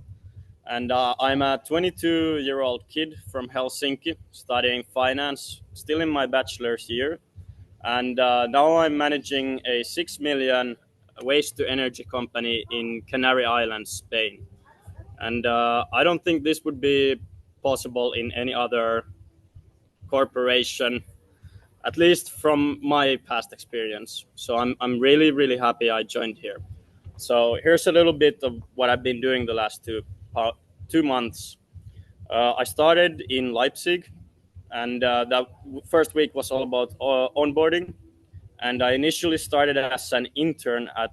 And I'm a 22-year-old kid from Helsinki studying finance, still in my bachelor's year. And now I'm managing a 6 million waste to energy company in Canary Islands, Spain. And I don't think this would be possible in any other corporation, at least from my past experience. So I'm really, really happy I joined here. So here's a little bit of what I've been doing the last 2 months. I started in Leipzig, and that first week was all about onboarding. And I initially started as an intern at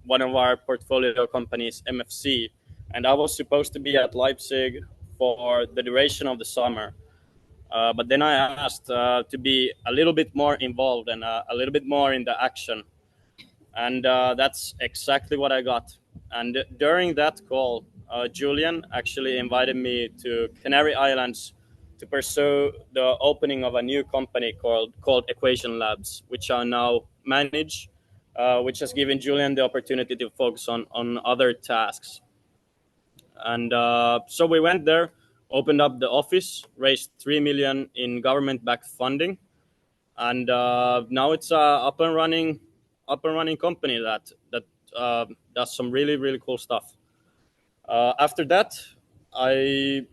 one of our portfolio companies, MFC. And I was supposed to be at Leipzig for the duration of the summer. But then I asked to be a little bit more involved and a little bit more in the action. And that's exactly what I got. And during that call, Julien actually invited me to Canary Islands to pursue the opening of a new company called Equation Labs, which I now manage, which has given Julien the opportunity to focus on other tasks. And so we went there, opened up the office, raised 3 million in government-backed funding, and now it's a up and running company that does some really really cool stuff. After that, I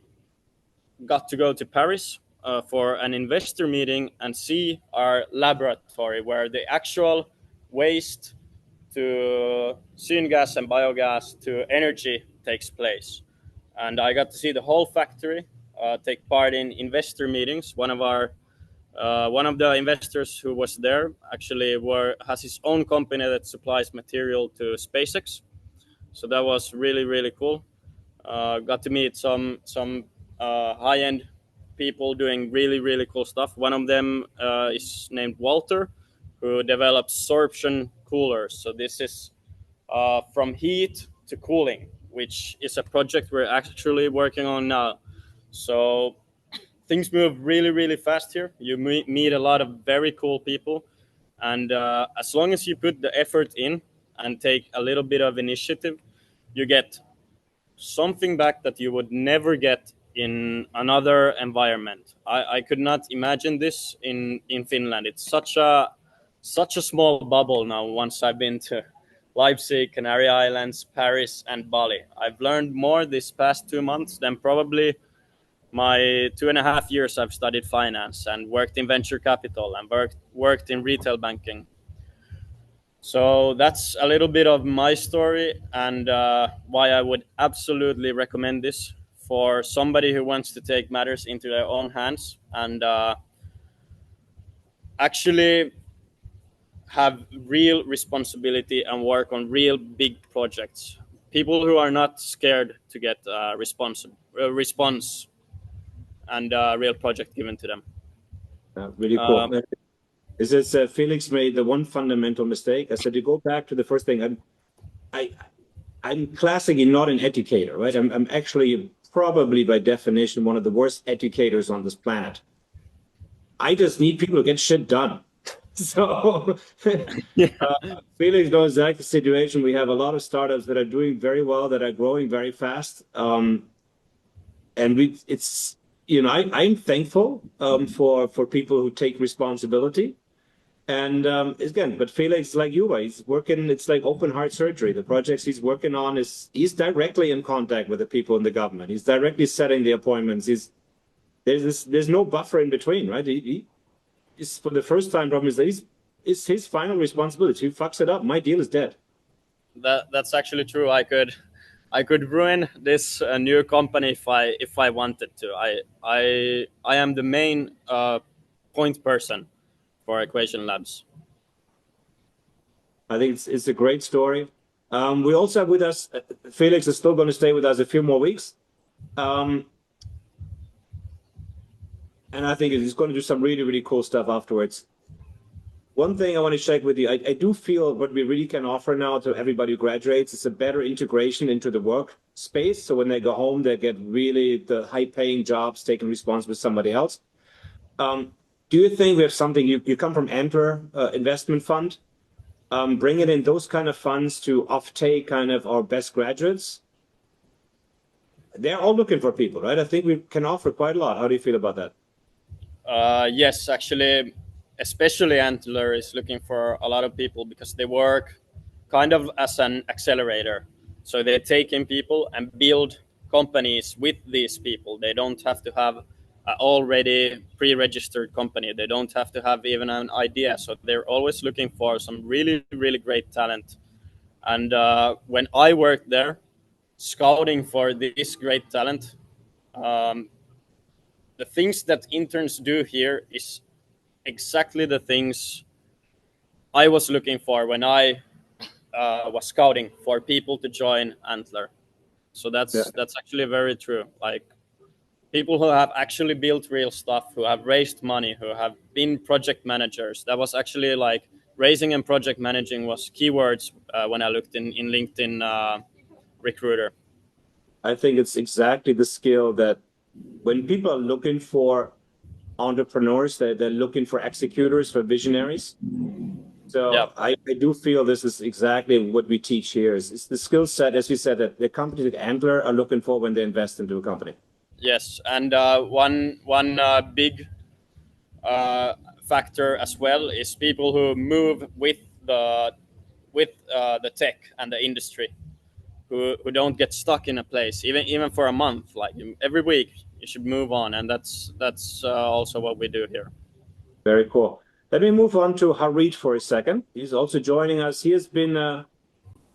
got to go to Paris for an investor meeting and see our laboratory where the actual waste to syngas and biogas to energy takes place. And I got to see the whole factory, take part in investor meetings. One of the investors who was there actually has his own company that supplies material to SpaceX. So that was really really cool. Got to meet some high end people doing really really cool stuff. One of them is named Walter, who develops sorption coolers. So this is from heat to cooling, which is a project we're actually working on now. So things move really really fast here. You meet a lot of very cool people, and as long as you put the effort in and take a little bit of initiative, you get something back that you would never get in another environment. I could not imagine this in Finland. It's such a small bubble now. Once I've been to Leipzig, Canary Islands, Paris, and Bali, I've learned more this past 2 months than probably my 2.5 years I've studied finance and worked in venture capital and worked in retail banking. So that's a little bit of my story and why I would absolutely recommend this for somebody who wants to take matters into their own hands and actually have real responsibility and work on real big projects. People who are not scared to get response and real project given to them. Really cool. Is this Felix made the one fundamental mistake? I said, you go back to the first thing. I'm classically not an educator, right? I'm actually probably by definition one of the worst educators on this planet. I just need people to get shit done. So Felix knows exactly the situation. We have a lot of startups that are doing very well, that are growing very fast. And it's, I'm thankful for people who take responsibility. And again, but Felix, like you, he's working, it's like open heart surgery. The projects he's working on he's directly in contact with the people in the government. He's directly setting the appointments. There's no buffer in between, right? He's for the first time problem is that it's his final responsibility. He fucks it up, my deal is dead. That's actually true. I could ruin this new company if I wanted to. I am the main point person for Equation Labs. I think it's a great story. We also have with us, Felix is still going to stay with us a few more weeks. And I think he's going to do some really, really cool stuff afterwards. One thing I want to check with you, I do feel what we really can offer now to everybody who graduates is a better integration into the workspace. So when they go home, they get really the high-paying jobs, taking responsibility with somebody else. Do you think we have something, you come from Enter Investment Fund, bringing in those kind of funds to offtake kind of our best graduates? They're all looking for people, right? I think we can offer quite a lot. How do you feel about that? Yes, actually, especially Antler is looking for a lot of people because they work kind of as an accelerator. So they take in people and build companies with these people. They don't have to have an already pre-registered company. They don't have to have even an idea. So they're always looking for some really, really great talent. And when I worked there, scouting for this great talent, the things that interns do here is exactly the things I was looking for when I was scouting for people to join Antler. So that's actually very true. Like people who have actually built real stuff, who have raised money, who have been project managers. That was actually like raising and project managing was keywords when I looked in LinkedIn Recruiter. I think it's exactly the skill that when people are looking for entrepreneurs, they're looking for executors, for visionaries. Yeah. So I do feel this is exactly what we teach here. It's the skill set, as we said, that the companies like Antler are looking for when they invest into a company. Yes, and one big factor as well is people who move with the tech and the industry, who don't get stuck in a place even for a month. Like every week, you should move on, and that's also what we do here. Very cool. Let me move on to Harit for a second. He's also joining us. He has been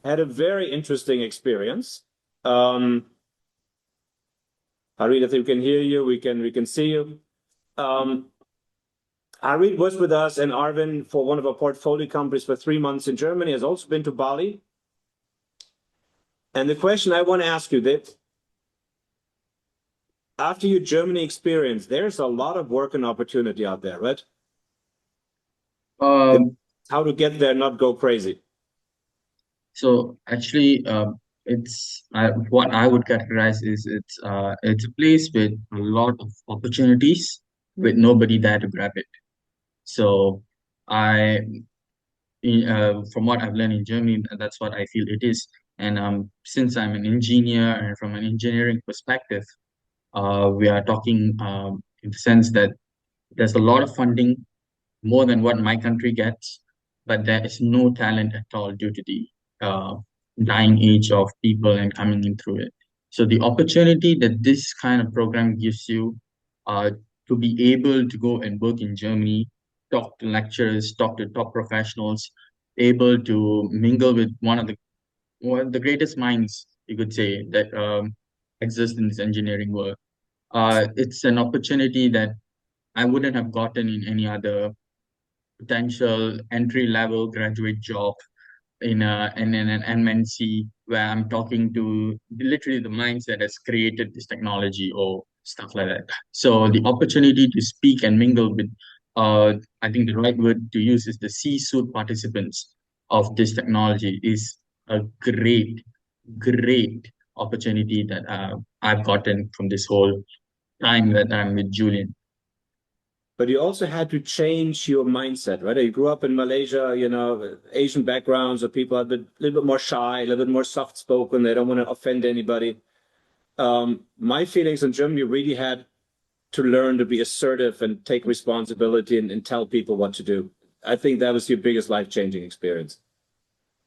had a very interesting experience. Harit, I think we can hear you. We can see you. Harit was with us and Arvin for one of our portfolio companies for 3 months in Germany. Has also been to Bali. And the question I want to ask you that after your Germany experience, there's a lot of work and opportunity out there, right? Um, How to get there, not go crazy. so actually, it's what I would categorize is it's a place with a lot of opportunities with nobody there to grab it. So I, from what I've learned in Germany, that's what I feel it is. And since I'm an engineer and from an engineering perspective, we are talking in the sense that there's a lot of funding, more than what my country gets, but there is no talent at all due to the uh, dying age of people and coming in through it. So the opportunity that this kind of program gives you uh, to be able to go and work in Germany, talk to lecturers, talk to top professionals, able to mingle with one of the greatest minds, you could say, that exist in this engineering world. It's an opportunity that I wouldn't have gotten in any other potential entry level graduate job in an MNC where I'm talking to literally the minds that has created this technology or stuff like that. So the opportunity to speak and mingle with, I think the right word to use is the C-suite participants of this technology is a great opportunity that I've gotten from this whole time that I'm with Julien. But you also had to change your mindset, right? You grew up in Malaysia, Asian backgrounds, or people are a little bit more shy, a little bit more soft spoken. They don't want to offend anybody. My feelings in Germany really had to learn to be assertive and take responsibility and tell people what to do. I think that was your biggest life-changing experience.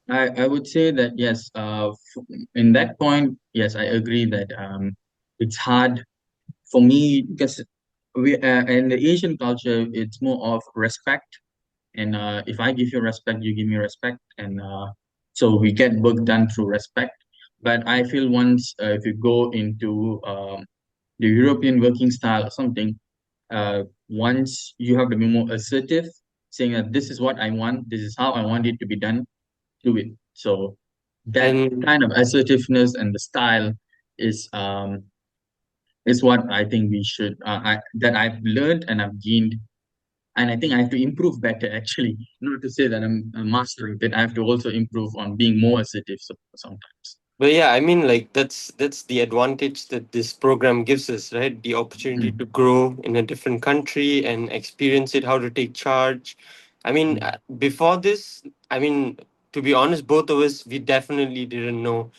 I would say that yes, in that point, yes, I agree that it's hard for me because we in the Asian culture, it's more of respect, and if I give you respect, you give me respect, and so we get work done through respect. But I feel once if you go into the European working style or something, once you have to be more assertive, saying that this is what I want, this is how I want it to be done, do it. So that And kind of assertiveness and the style is is what I think we should that I've learned and I've gained, and I think I have to improve better actually. Not to say that I'm a master of it, I have to also improve on being more assertive sometimes. but yeah, I mean, like that's the advantage that this program gives us, right? The opportunity Mm, to grow in a different country and experience it, how to take charge. I mean, mm, before this, I mean, to be honest, both of us, we definitely didn't know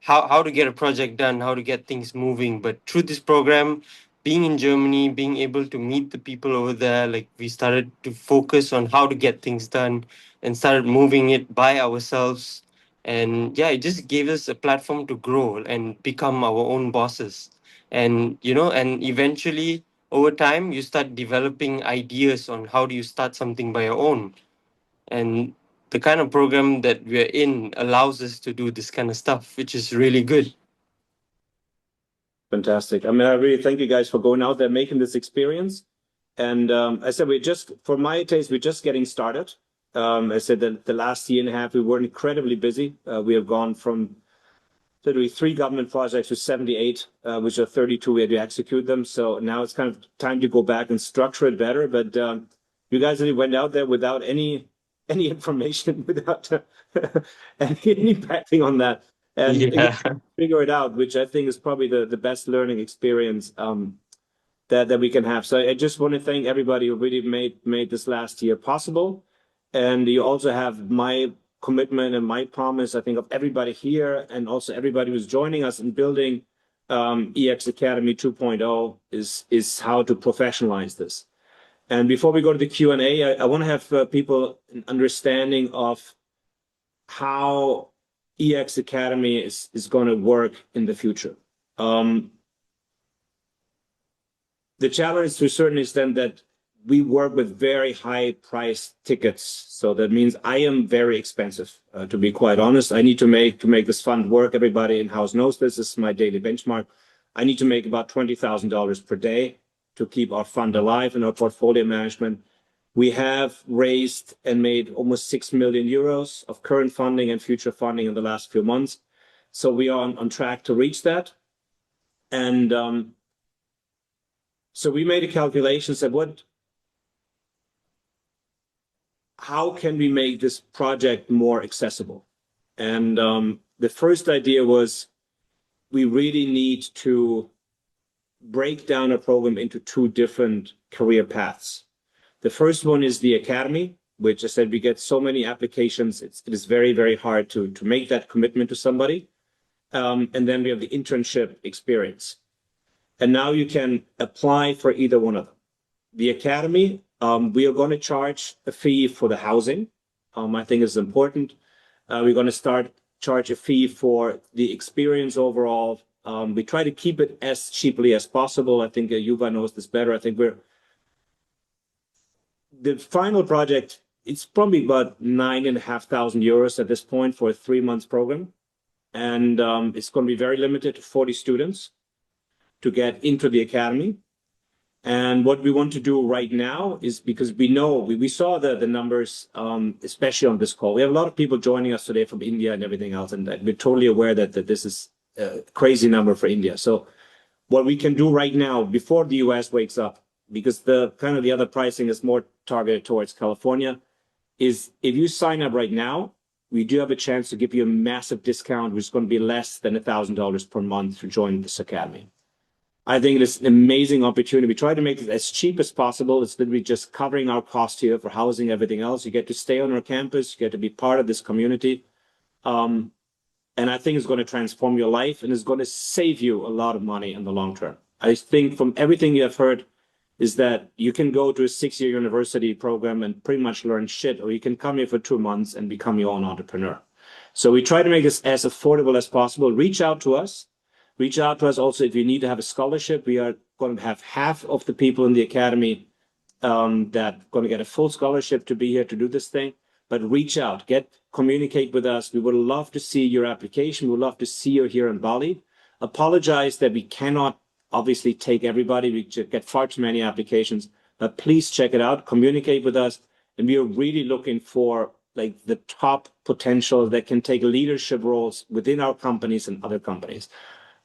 how to get a project done, how to get things moving. But through this program, being in Germany, being able to meet the people over there, like we started to focus on how to get things done and started moving it by ourselves. And yeah, it just gave us a platform to grow and become our own bosses. And and eventually over time you start developing ideas on how do you start something by your own. And the kind of program that we're in allows us to do this kind of stuff, which is really good. Fantastic. I mean, I really thank you guys for going out there, making this experience. And I said, for my taste, we're just getting started. I said that the last year and a half, we were incredibly busy. We have gone from literally 3 government projects to 78, which are 32. We had to execute them. So now it's kind of time to go back and structure it better. But you guys really went out there without any information, without any backing on that, and again, Yeah. figure it out, which I think is probably the best learning experience that we can have. So I just want to thank everybody who really made this last year possible. And you also have my commitment and my promise, I think, of everybody here and also everybody who's joining us in building EX Academy 2.0 is how to professionalize this. And before we go to the Q&A, I want to have people an understanding of how EX Academy is going to work in the future. The challenge to a certain extent that we work with very high price tickets. So that means I am very expensive, to be quite honest. I need to make this fund work. Everybody in-house knows this. This is my daily benchmark. I need to make about $20,000 per day to keep our fund alive and our portfolio management. We have raised and made almost 6 million euros of current funding and future funding in the last few months. So we are on track to reach that. And so we made a calculation, said how can we make this project more accessible? And the first idea was we really need to break down a program into two different career paths. The first one is the academy, which I said we get so many applications. It is very, very hard to make that commitment to somebody. And then we have the internship experience. And now you can apply for either one of them. The academy, we are going to charge a fee for the housing. I think is important. We're going to charge a fee for the experience overall. We try to keep it as cheaply as possible. I think Yuva knows this better. I think the final project, it's probably about 9,500 euros at this point for a 3-month program. And it's going to be very limited to 40 students to get into the academy. And what we want to do right now is, because we know, we saw the numbers, especially on this call. We have a lot of people joining us today from India and everything else. And we're totally aware that this is a crazy number for India. So what we can do right now before the US wakes up, because the other pricing is more targeted towards California, is if you sign up right now, we do have a chance to give you a massive discount, which is going to be less than $1,000 per month to join this academy. I think it is an amazing opportunity. We try to make it as cheap as possible. It's literally just covering our cost here for housing, everything else. You get to stay on our campus, you get to be part of this community. And I think it's going to transform your life and it's going to save you a lot of money in the long term. I think from everything you have heard is that you can go to a 6-year university program and pretty much learn shit, or you can come here for 2 months and become your own entrepreneur. So we try to make this as affordable as possible. Reach out to us. Reach out to us also if you need to have a scholarship. We are going to have half of the people in the academy that are going to get a full scholarship to be here to do this thing. But reach out, communicate with us. We would love to see your application. We would love to see you here in Bali. Apologize that we cannot obviously take everybody. We get far too many applications. But please check it out, communicate with us. And we are really looking for the top potential that can take leadership roles within our companies and other companies.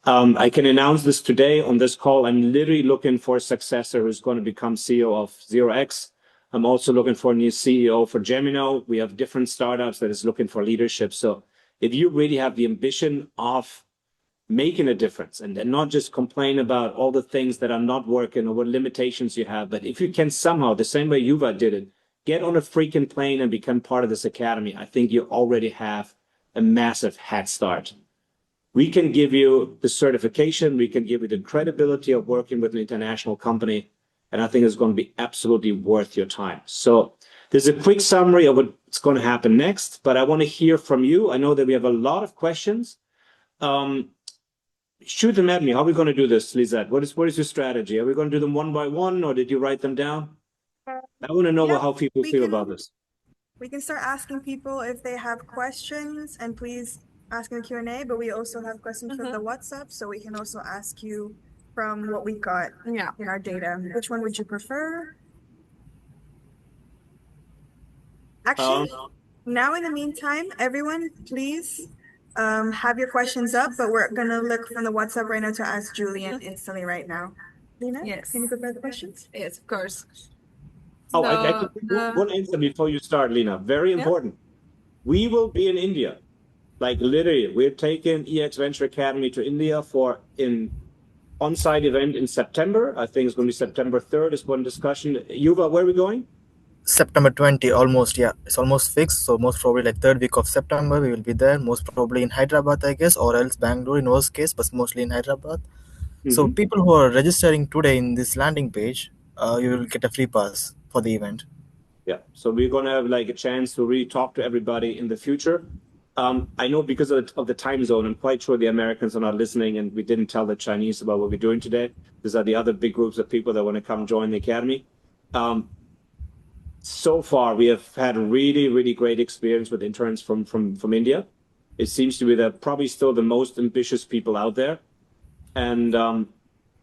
I can announce this today on this call. I'm literally looking for a successor who's going to become CEO of 0x. I'm also looking for a new CEO for Gemino. We have different startups that is looking for leadership. So if you really have the ambition of making a difference and not just complain about all the things that are not working or what limitations you have, but if you can somehow, the same way Yuva did it, get on a freaking plane and become part of this academy, I think you already have a massive head start. We can give you the certification, we can give you the credibility of working with an international company, and I think it's going to be absolutely worth your time. So there's a quick summary of what's going to happen next, but I want to hear from you. I know that we have a lot of questions. Shoot them at me. How are we going to do this, Lizette? What is your strategy? Are we going to do them one by one, or did you write them down? I want to know how people feel about this. We can start asking people if they have questions, and please ask in the Q&A, but we also have questions from the WhatsApp, so we can also ask you from what we got in our data. Which one would you prefer? Actually, now in the meantime, everyone, please have your questions up, but we're going to look from the WhatsApp right now to ask Julien instantly right now. Lina, yes. Can you prepare the questions? Yes, of course. Oh, I can one answer before you start, Lina. Very important. We will be in India. Literally, we're taking EX Venture Academy to India in on-site event in September. I think it's going to be September 3rd is one discussion. Yuva, where are we going? September 20, almost, yeah. It's almost fixed. So most probably like third week of September, we will be there. Most probably in Hyderabad, I guess, or else Bangalore in worst case, but mostly in Hyderabad. So Mm-hmm. people who are registering today in this landing page, you will get a free pass for the event. Yeah. So we're going to have like a chance to really talk to everybody in the future. I know because of the time zone, I'm quite sure the Americans are not listening, and we didn't tell the Chinese about what we're doing today. These are the other big groups of people that want to come join the academy. So far, we have had a really, really great experience with interns from India. It seems to be that probably still the most ambitious people out there. And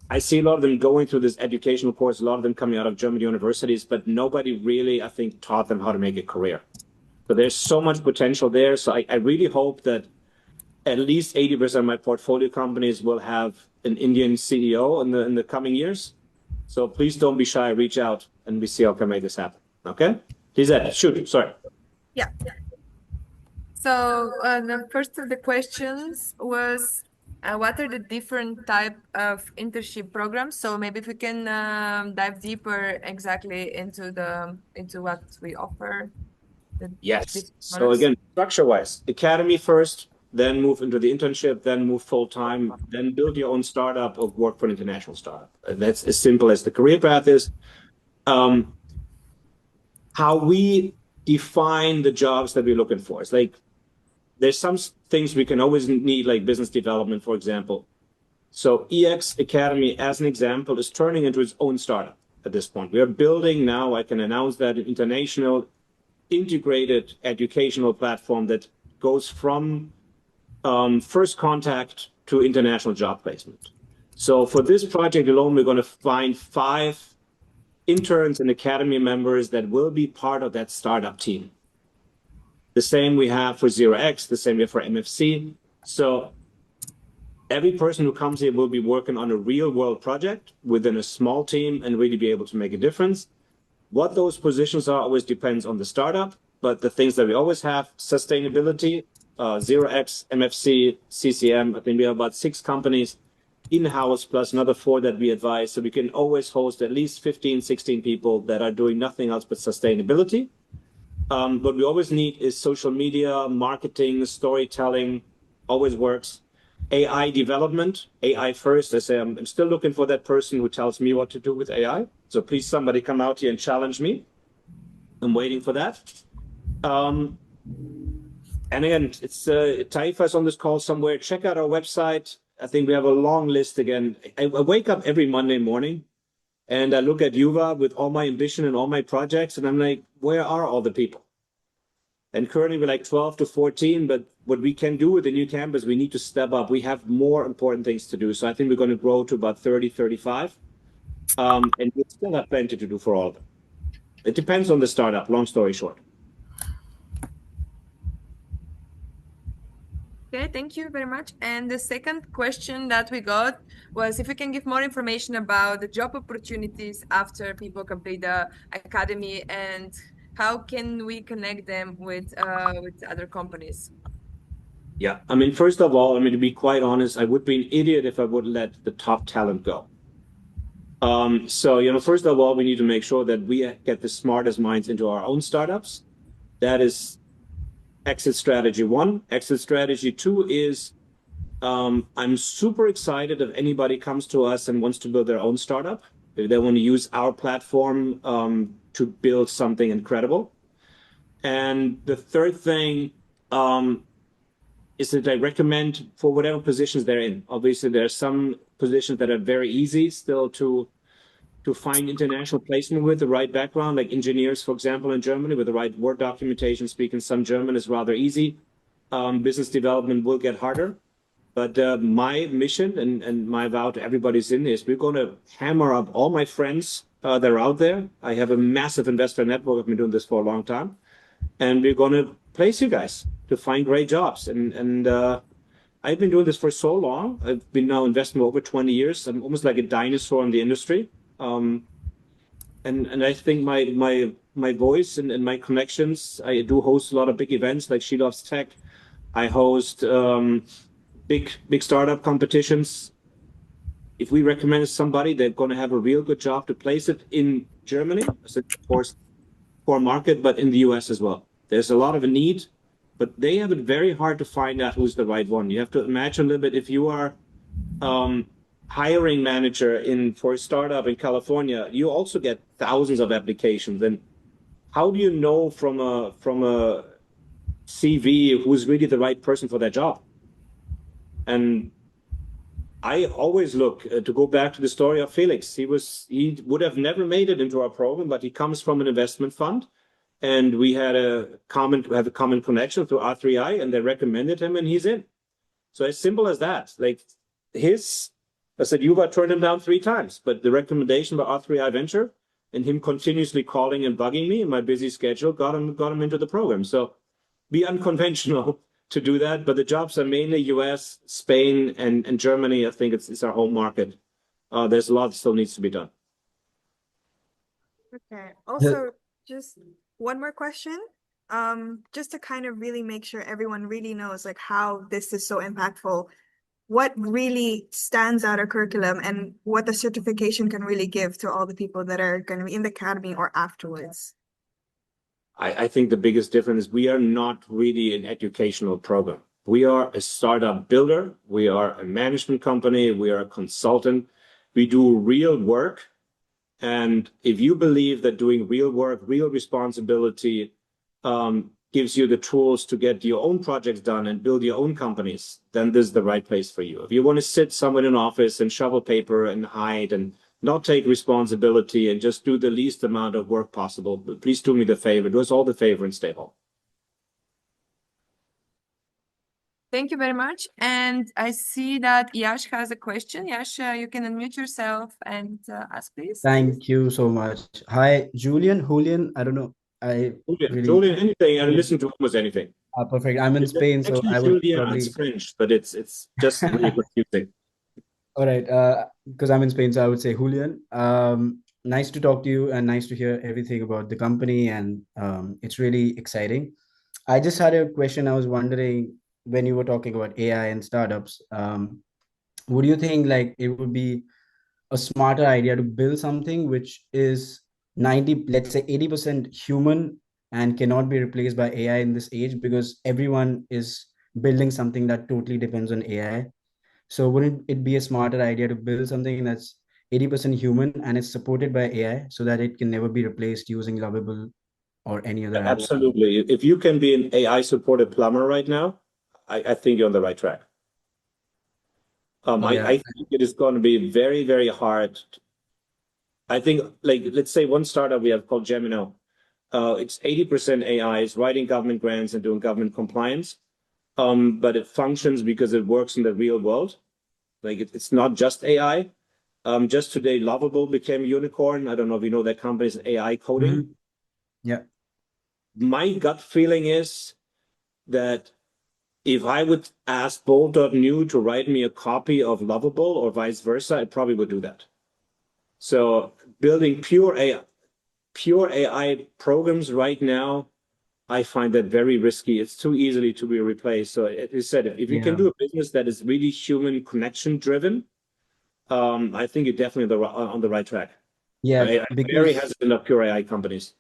I see a lot of them going through this educational course, a lot of them coming out of German universities, but nobody really, I think, taught them how to make a career. So there's so much potential there. So I really hope that at least 80% of my portfolio companies will have an Indian CEO in the coming years. So please don't be shy, reach out and we see how we can make this happen. Okay? Lizette, shoot, sorry. Yeah. So the first of the questions was, what are the different type of internship programs? So maybe if we can dive deeper exactly into what we offer. The Yes. different So models. again, structure-wise, academy first, then move into the internship, then move full-time, then build your own startup or work for an international startup. That's as simple as the career path is. How we define the jobs that we're looking for. It's like there's some things we can always need, like business development, for example. So EX Academy, as an example, is turning into its own startup at this point. We are building now, I can announce that, an international integrated educational platform that goes from first contact to international job placement. So for this project alone, we're going to find 5 interns and academy members that will be part of that startup team. The same we have for 0x, the same we have for MFC. So every person who comes here will be working on a real world project within a small team and really be able to make a difference. What those positions are always depends on the startup, but the things that we always have, sustainability, 0x, MFC, CCM, I think we have about 6 companies in-house plus another 4 that we advise. So we can always host at least 15, 16 people that are doing nothing else but sustainability. What we always need is social media, marketing, storytelling, always works. AI development, AI first. I say I'm still looking for that person who tells me what to do with AI. So please, somebody come out here and challenge me. I'm waiting for that. And again, it's Taifa is on this call somewhere. Check out our website. I think we have a long list again. I wake up every Monday morning and I look at Yuva with all my ambition and all my projects, and I'm like, where are all the people? And currently we're like 12 to 14, but what we can do with the new campus, we need to step up. We have more important things to do. So I think we're going to grow to about 30, 35. And we still have plenty to do for all of them. It depends on the startup, long story short. Okay, thank you very much. And the second question that we got was if we can give more information about the job opportunities after people complete the academy and how can we connect them with other companies? Yeah. I mean, first of all, I mean, to be quite honest, I would be an idiot if I would let the top talent go. So, first of all, we need to make sure that we get the smartest minds into our own startups. That is exit strategy 1. Exit strategy 2 is I'm super excited if anybody comes to us and wants to build their own startup. If they want to use our platform to build something incredible. And the third thing is that I recommend for whatever positions they're in. Obviously, there are some positions that are very easy still to find international placement with the right background, like engineers, for example, in Germany, with the right Word documentation, speaking some German is rather easy. Business development will get harder. But my mission and my vow to everybody's in is we're going to hammer up all my friends that are out there. I have a massive investor network. I've been doing this for a long time. And we're going to place you guys to find great jobs. And I've been doing this for so long. I've been now investing for over 20 years. I'm almost like a dinosaur in the industry. And I think my voice and my connections, I do host a lot of big events like She Loves Tech. I host big startup competitions. if we recommend somebody, they're going to have a real good job to place it in Germany, as of course, core market, but in the US as well. There's a lot of a need, but they have it very hard to find out who's the right one. You have to imagine a little bit if you are hiring manager for a startup in California, you also get thousands of applications. And how do you know from a CV who's really the right person for that job? And I always look to go back to the story of Felix. He would have never made it into our program, but he comes from an investment fund, and we had a common connection through R3I, and they recommended him, and he's in. So as simple as that. Like I said, Yuva turned him down 3 times, but the recommendation by R3I Venture and him continuously calling and bugging me in my busy schedule got him into the program. So be unconventional to do that, but the jobs are mainly US, Spain, and Germany. I think it's our home market. There's a lot that still needs to be done. Okay. Also, just one more question. Just to kind of really make sure everyone really knows like how this is so impactful. What really stands out of curriculum and what the certification can really give to all the people that are going to be in the academy or afterwards? I think the biggest difference is we are not really an educational program. We are a startup builder. We are a management company. We are a consultant. We do real work. And if you believe that doing real work, real responsibility gives you the tools to get your own projects done and build your own companies, then this is the right place for you. If you want to sit somewhere in an office and shovel paper and hide and not take responsibility and just do the least amount of work possible, but please do me the favor, do us all the favor and stay home. Thank you very much. And I see that Yash has a question. Yash, you can unmute yourself and ask, please. Thank you so much. Hi, Julien, I don't know. Julien, anything. I listen to almost anything. Perfect. I'm in Spain, so Actually, I would Julien, probably. it's French, but it's just really confusing. All right, because I'm in Spain, so I would say Julian. Nice to talk to you and nice to hear everything about the company, and it's really exciting. I just had a question. I was wondering when you were talking about AI and startups, would you think like it would be a smarter idea to build something which is 90, let's say 80% human and cannot be replaced by AI in this age, because everyone is building something that totally depends on AI. So wouldn't it be a smarter idea to build something that's 80% human and is supported by AI so that it can never be replaced using Lovable or any other app? Absolutely. If you can be an AI supported plumber right now, I think you're on the right track. I think it is going to be very, very hard. I think, like, let's say one startup we have called Gemino. It's 80% AI, is writing government grants and doing government compliance. But it functions because it works in the real world. Like it's not just AI. Just today, Lovable became a unicorn. I don't know if you know that company's AI coding. Mm-hmm. Yeah. My gut feeling is that if I would ask Bold.new to write me a copy of Lovable or vice versa, I probably would do that. So building pure AI programs right now, I find that very risky. It's too easily to be replaced. So as you said, if you can do a business that is really human connection driven, I think you're definitely on the right track. Yeah, I'm very hesitant of pure AI companies.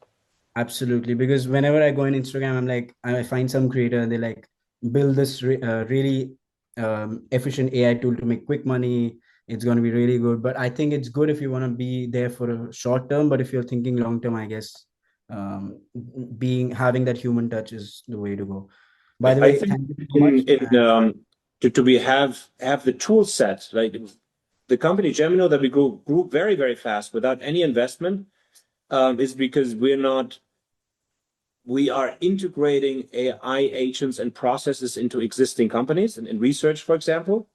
Absolutely, because whenever I go on Instagram, I'm like, I find some creator and they like build this really efficient AI tool to make quick money. It's going to be really good. But I think it's good if you want to be there for a short term. But if you're thinking long term, I guess having that human touch is the way to go. By the way, thank you so much. To have the tool set, like the company Gemino that we grew very, very fast without any investment, is because we are integrating AI agents and processes into existing companies and in research, for example.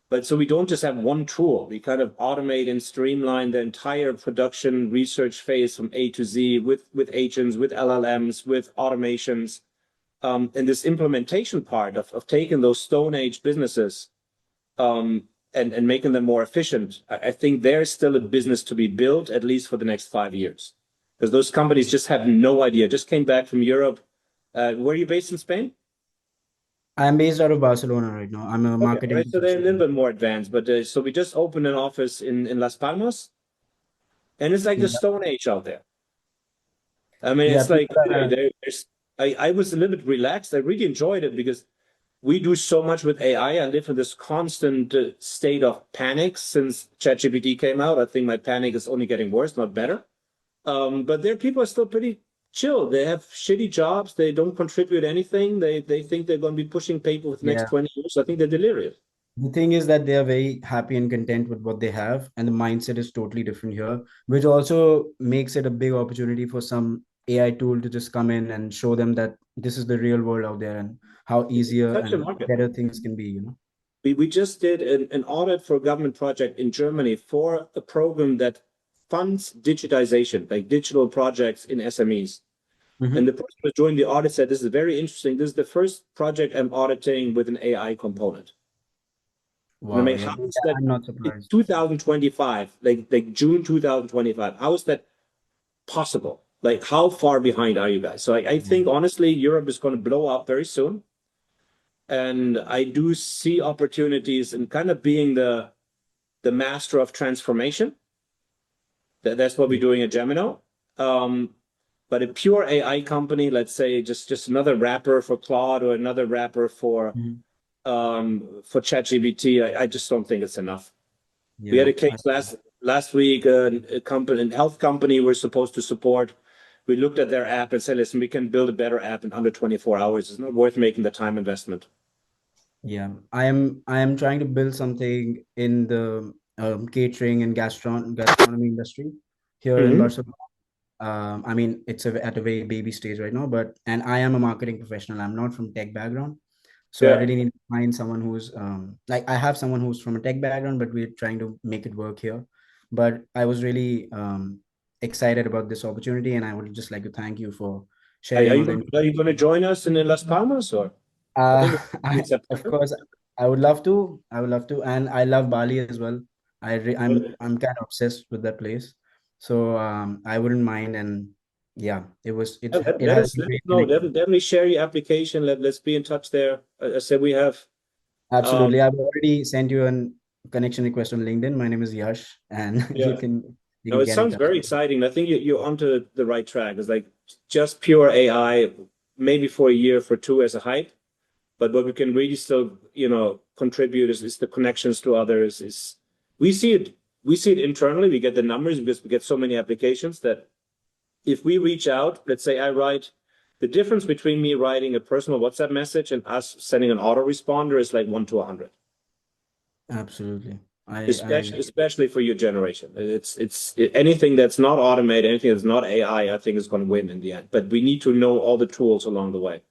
But so we don't just have one tool. We kind of automate and streamline the entire production research phase from A to Z with agents, with LLMs, with automations. And this implementation part of taking those Stone Age businesses and making them more efficient, I think there's still a business to be built, at least for the next 5 years. Because those companies just have no idea, just came back from Europe. Where are you based in Spain? I'm based out of Barcelona right now. I'm a Okay, all marketing right. So they're a little professional. bit more advanced, but so we just opened an office in Las Palmas, and it's like the Yeah, Stone Age out there. I mean, yeah. it's like People are, there's. I was a little bit relaxed. I really enjoyed it because we do so much with AI. I live in this constant state of panic since ChatGPT came out. I think my panic is only getting worse, not better. But their people are still pretty chill. They have shitty jobs. They don't contribute anything. They think they're going to be pushing paper for the next yeah. 20 years. I think they're delirious. The thing is that they are very happy and content with what they have, and the mindset is totally different here, which also makes it a big opportunity for some AI tool to just come in and show them that this is the real world out there and how easier Such a and market. better things can be, you know. We just did an audit for a government project in Germany for a program that funds digitization, like digital projects in SMEs. And Mm-hmm. the person who joined the audit said, this is very interesting. This is the first project I'm auditing with an AI component. And I Wow, mean, yeah, how is yeah, that I'm not in surprised. 2025, like June 2025, how is that possible? Like, how far behind are you guys? So I Yeah. think honestly, Europe is going to blow up very soon. And I do see opportunities in kind of being the master of transformation. That's what we're doing at Gemino. Um, but a pure AI company, let's say just another wrapper for Claude or another wrapper Mhm. for ChatGPT, I just don't think it's enough. We had Yeah, a case last week, a company, a health company we're supposed to support. We looked at their app and said, listen, we can build a better app in under 24 hours. It's not worth making the time investment. yeah. I am trying to build something in the catering and gastronomy industry here in Mm-hmm. Barcelona. I mean, it's at a very baby stage right now, but and I am a marketing professional. I'm not from tech background, so I Yeah. really need to find someone who's like I have someone who's from a tech background, but we're trying to make it work here. But I was really excited about this opportunity, and I would just like to thank you for sharing all the Are you going to information. join us in Las Palmas or I think it's in Of September? course, I would love to. I would love to, and I love Bali as well. I'm kind of obsessed with that place, so I wouldn't mind. And yeah, Yeah, it has been let us great know. connecting. Definitely share your application. Let's be in touch there. I said we have um Absolutely, I've already sent you a connection request on LinkedIn. My name is Yash, and yeah. you No, can it get in sounds touch. very exciting. I think you're onto the right track. It's like just pure AI, maybe for a year, for two as a hype. But what we can really still, contribute is the connections to others. Is we see it internally. We get the numbers because we get so many applications that if we reach out, let's say I write, the difference between me writing a personal WhatsApp message and us sending an autoresponder is like 1 to 100. Absolutely, I Especially agree. especially for your generation. Anything that's not automated, anything that's not AI, I think is going to win in the end. But we need to know all the tools along the way.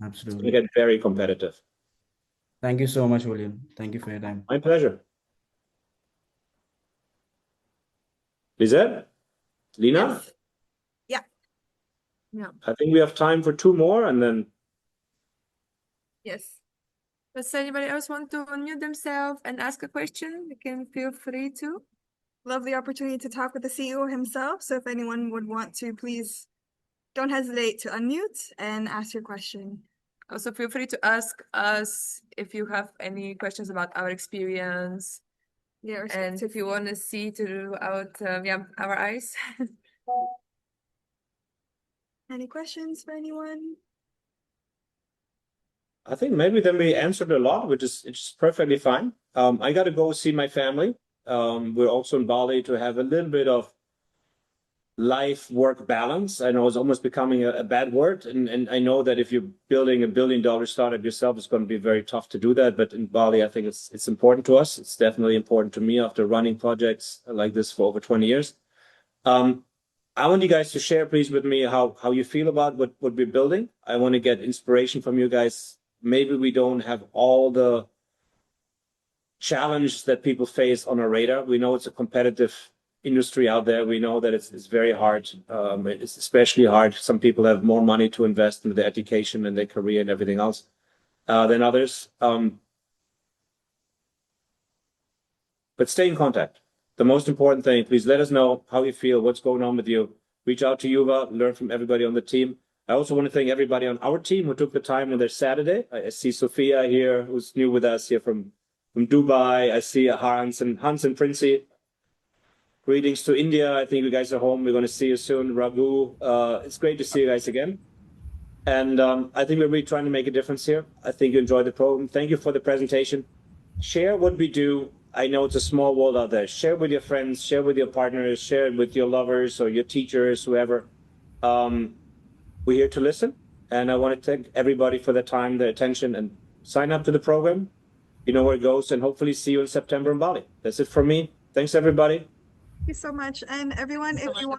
It's going Absolutely. to get very competitive. Thank you so much, William. Thank you for your time. My pleasure. Lizette, Lina, Yes. Yeah. Yeah. I think we have time for two more, and then Yes. Does anybody else want to unmute themselves and ask a question? You can feel free to. Love the opportunity to talk with the CEO himself. So if anyone would want to, please don't hesitate to unmute and ask your question. Also, feel free to ask us if you have any questions about our experience Yeah. and if you want to see throughout our eyes. Any questions for anyone? I think maybe then we answered a lot, which is it's perfectly fine. I got to go see my family. We're also in Bali to have a little bit of life work balance. I know it's almost becoming a bad word, and I know that if you're building $1 billion startup yourself, it's going to be very tough to do that. But in Bali, I think it's important to us. It's definitely important to me after running projects like this for over 20 years. Um, I want you guys to share, please, with me how you feel about what we're building. I want to get inspiration from you guys. Maybe we don't have all the challenge that people face on our radar. We know it's a competitive industry out there. We know that it's very hard. It's especially hard. Some people have more money to invest in their education and their career and everything else than others. But stay in contact. The most important thing, please let us know how you feel, what's going on with you. Reach out to Yuva, learn from everybody on the team. I also want to thank everybody on our team who took the time on their Saturday. I see Sophia here, who's new with us here from Dubai. I see Hans and Princey. Greetings to India. I think you guys are home. We're going to see you soon. Raghu, it's great to see you guys again. And I think we're really trying to make a difference here. I think you enjoyed the program. Thank you for the presentation. Share what we do. I know it's a small world out there. Share with your friends, share with your partners, share it with your lovers or your teachers, whoever. We're here to listen. And I want to thank everybody for their time, their attention, and sign up to the program. You know where it goes, and hopefully see you in September in Bali. That's it from me. Thanks, everybody. Thank you so much. And everyone, if you want